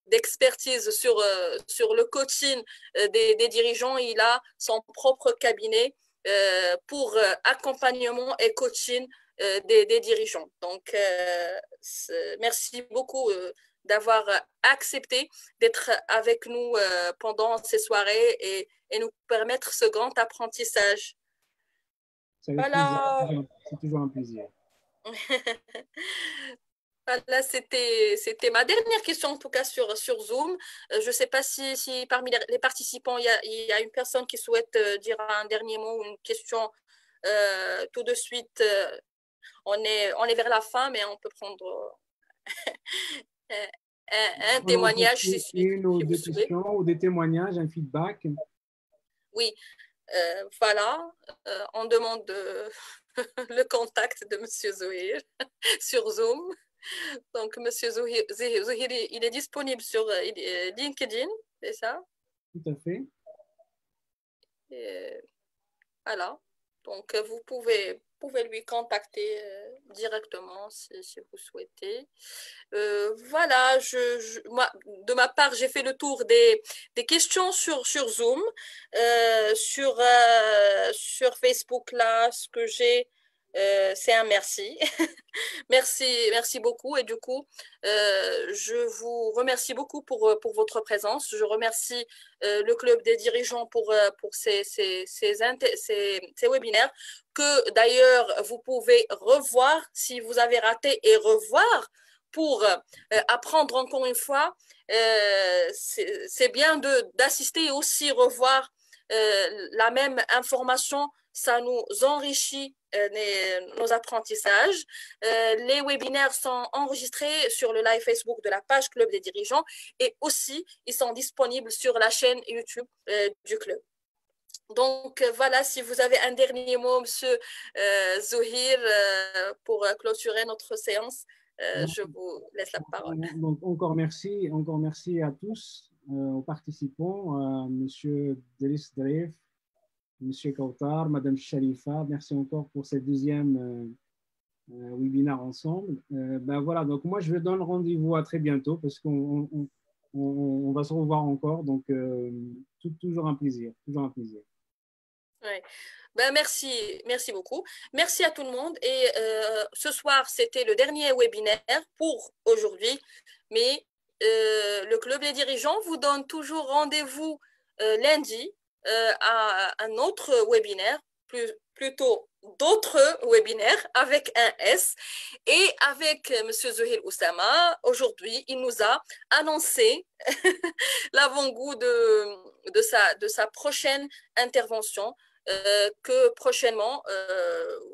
d'expertise sur le coaching des dirigeants. Il a son propre cabinet pour accompagnement et coaching des dirigeants. Donc, merci beaucoup d'avoir accepté d'être avec nous pendant ces soirées et nous permettre ce grand apprentissage. Voilà. C'est toujours un plaisir. Voilà, c'était ma dernière question, en tout cas sur Zoom. Je ne sais pas si parmi les participants, il y a une personne qui souhaite dire un dernier mot ou une question tout de suite. On est vers la fin, mais on peut prendre un témoignage. Une ou deux questions ou des témoignages, un feedback. Oui, voilà. On demande le contact de M. Zouhir sur Zoom. Donc, M. Zouhir, il est disponible sur LinkedIn, c'est ça? Tout à fait. Et voilà. Donc, vous pouvez lui contacter directement si vous souhaitez. Voilà, moi, de ma part, j'ai fait le tour des questions sur Zoom, sur Facebook, là, ce que j'ai, c'est un merci. Merci beaucoup. Et du coup, je vous remercie beaucoup pour votre présence. Je remercie le club des dirigeants pour ces webinaires que d'ailleurs vous pouvez revoir si vous avez raté et revoir pour apprendre encore une fois. C'est bien d'assister et aussi revoir la même information. Ça nous enrichit nos apprentissages. Les webinaires sont enregistrés sur le live Facebook de la page Club des dirigeants et aussi ils sont disponibles sur la chaîne YouTube du club. Donc voilà, si vous avez un dernier mot, Monsieur Zouhir, pour clôturer notre séance, je vous laisse la parole. Donc, encore merci à tous, aux participants, Monsieur Delis Dreif, Monsieur Kautar, Madame Sharifa, merci encore pour ce deuxième webinaire ensemble. Ben voilà, donc moi je vous donne rendez-vous à très bientôt parce qu'on va se revoir encore, donc toujours un plaisir, toujours un plaisir. Ouais. Ben merci beaucoup. Merci à tout le monde. Et ce soir, c'était le dernier webinaire pour aujourd'hui, mais le Club des dirigeants vous donne toujours rendez-vous lundi à un autre webinaire, plutôt d'autres webinaires avec un S. Et avec M. Zouhir Oussama, aujourd'hui, il nous a annoncé l'avant-goût de sa prochaine intervention. Que prochainement,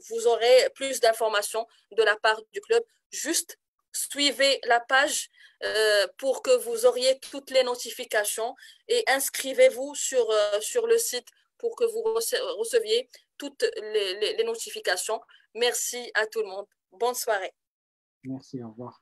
vous aurez plus d'informations de la part du club. Juste suivez la page pour que vous auriez toutes les notifications et inscrivez-vous sur le site pour que vous receviez toutes les notifications. Merci à tout le monde. Bonne soirée. Merci, au revoir.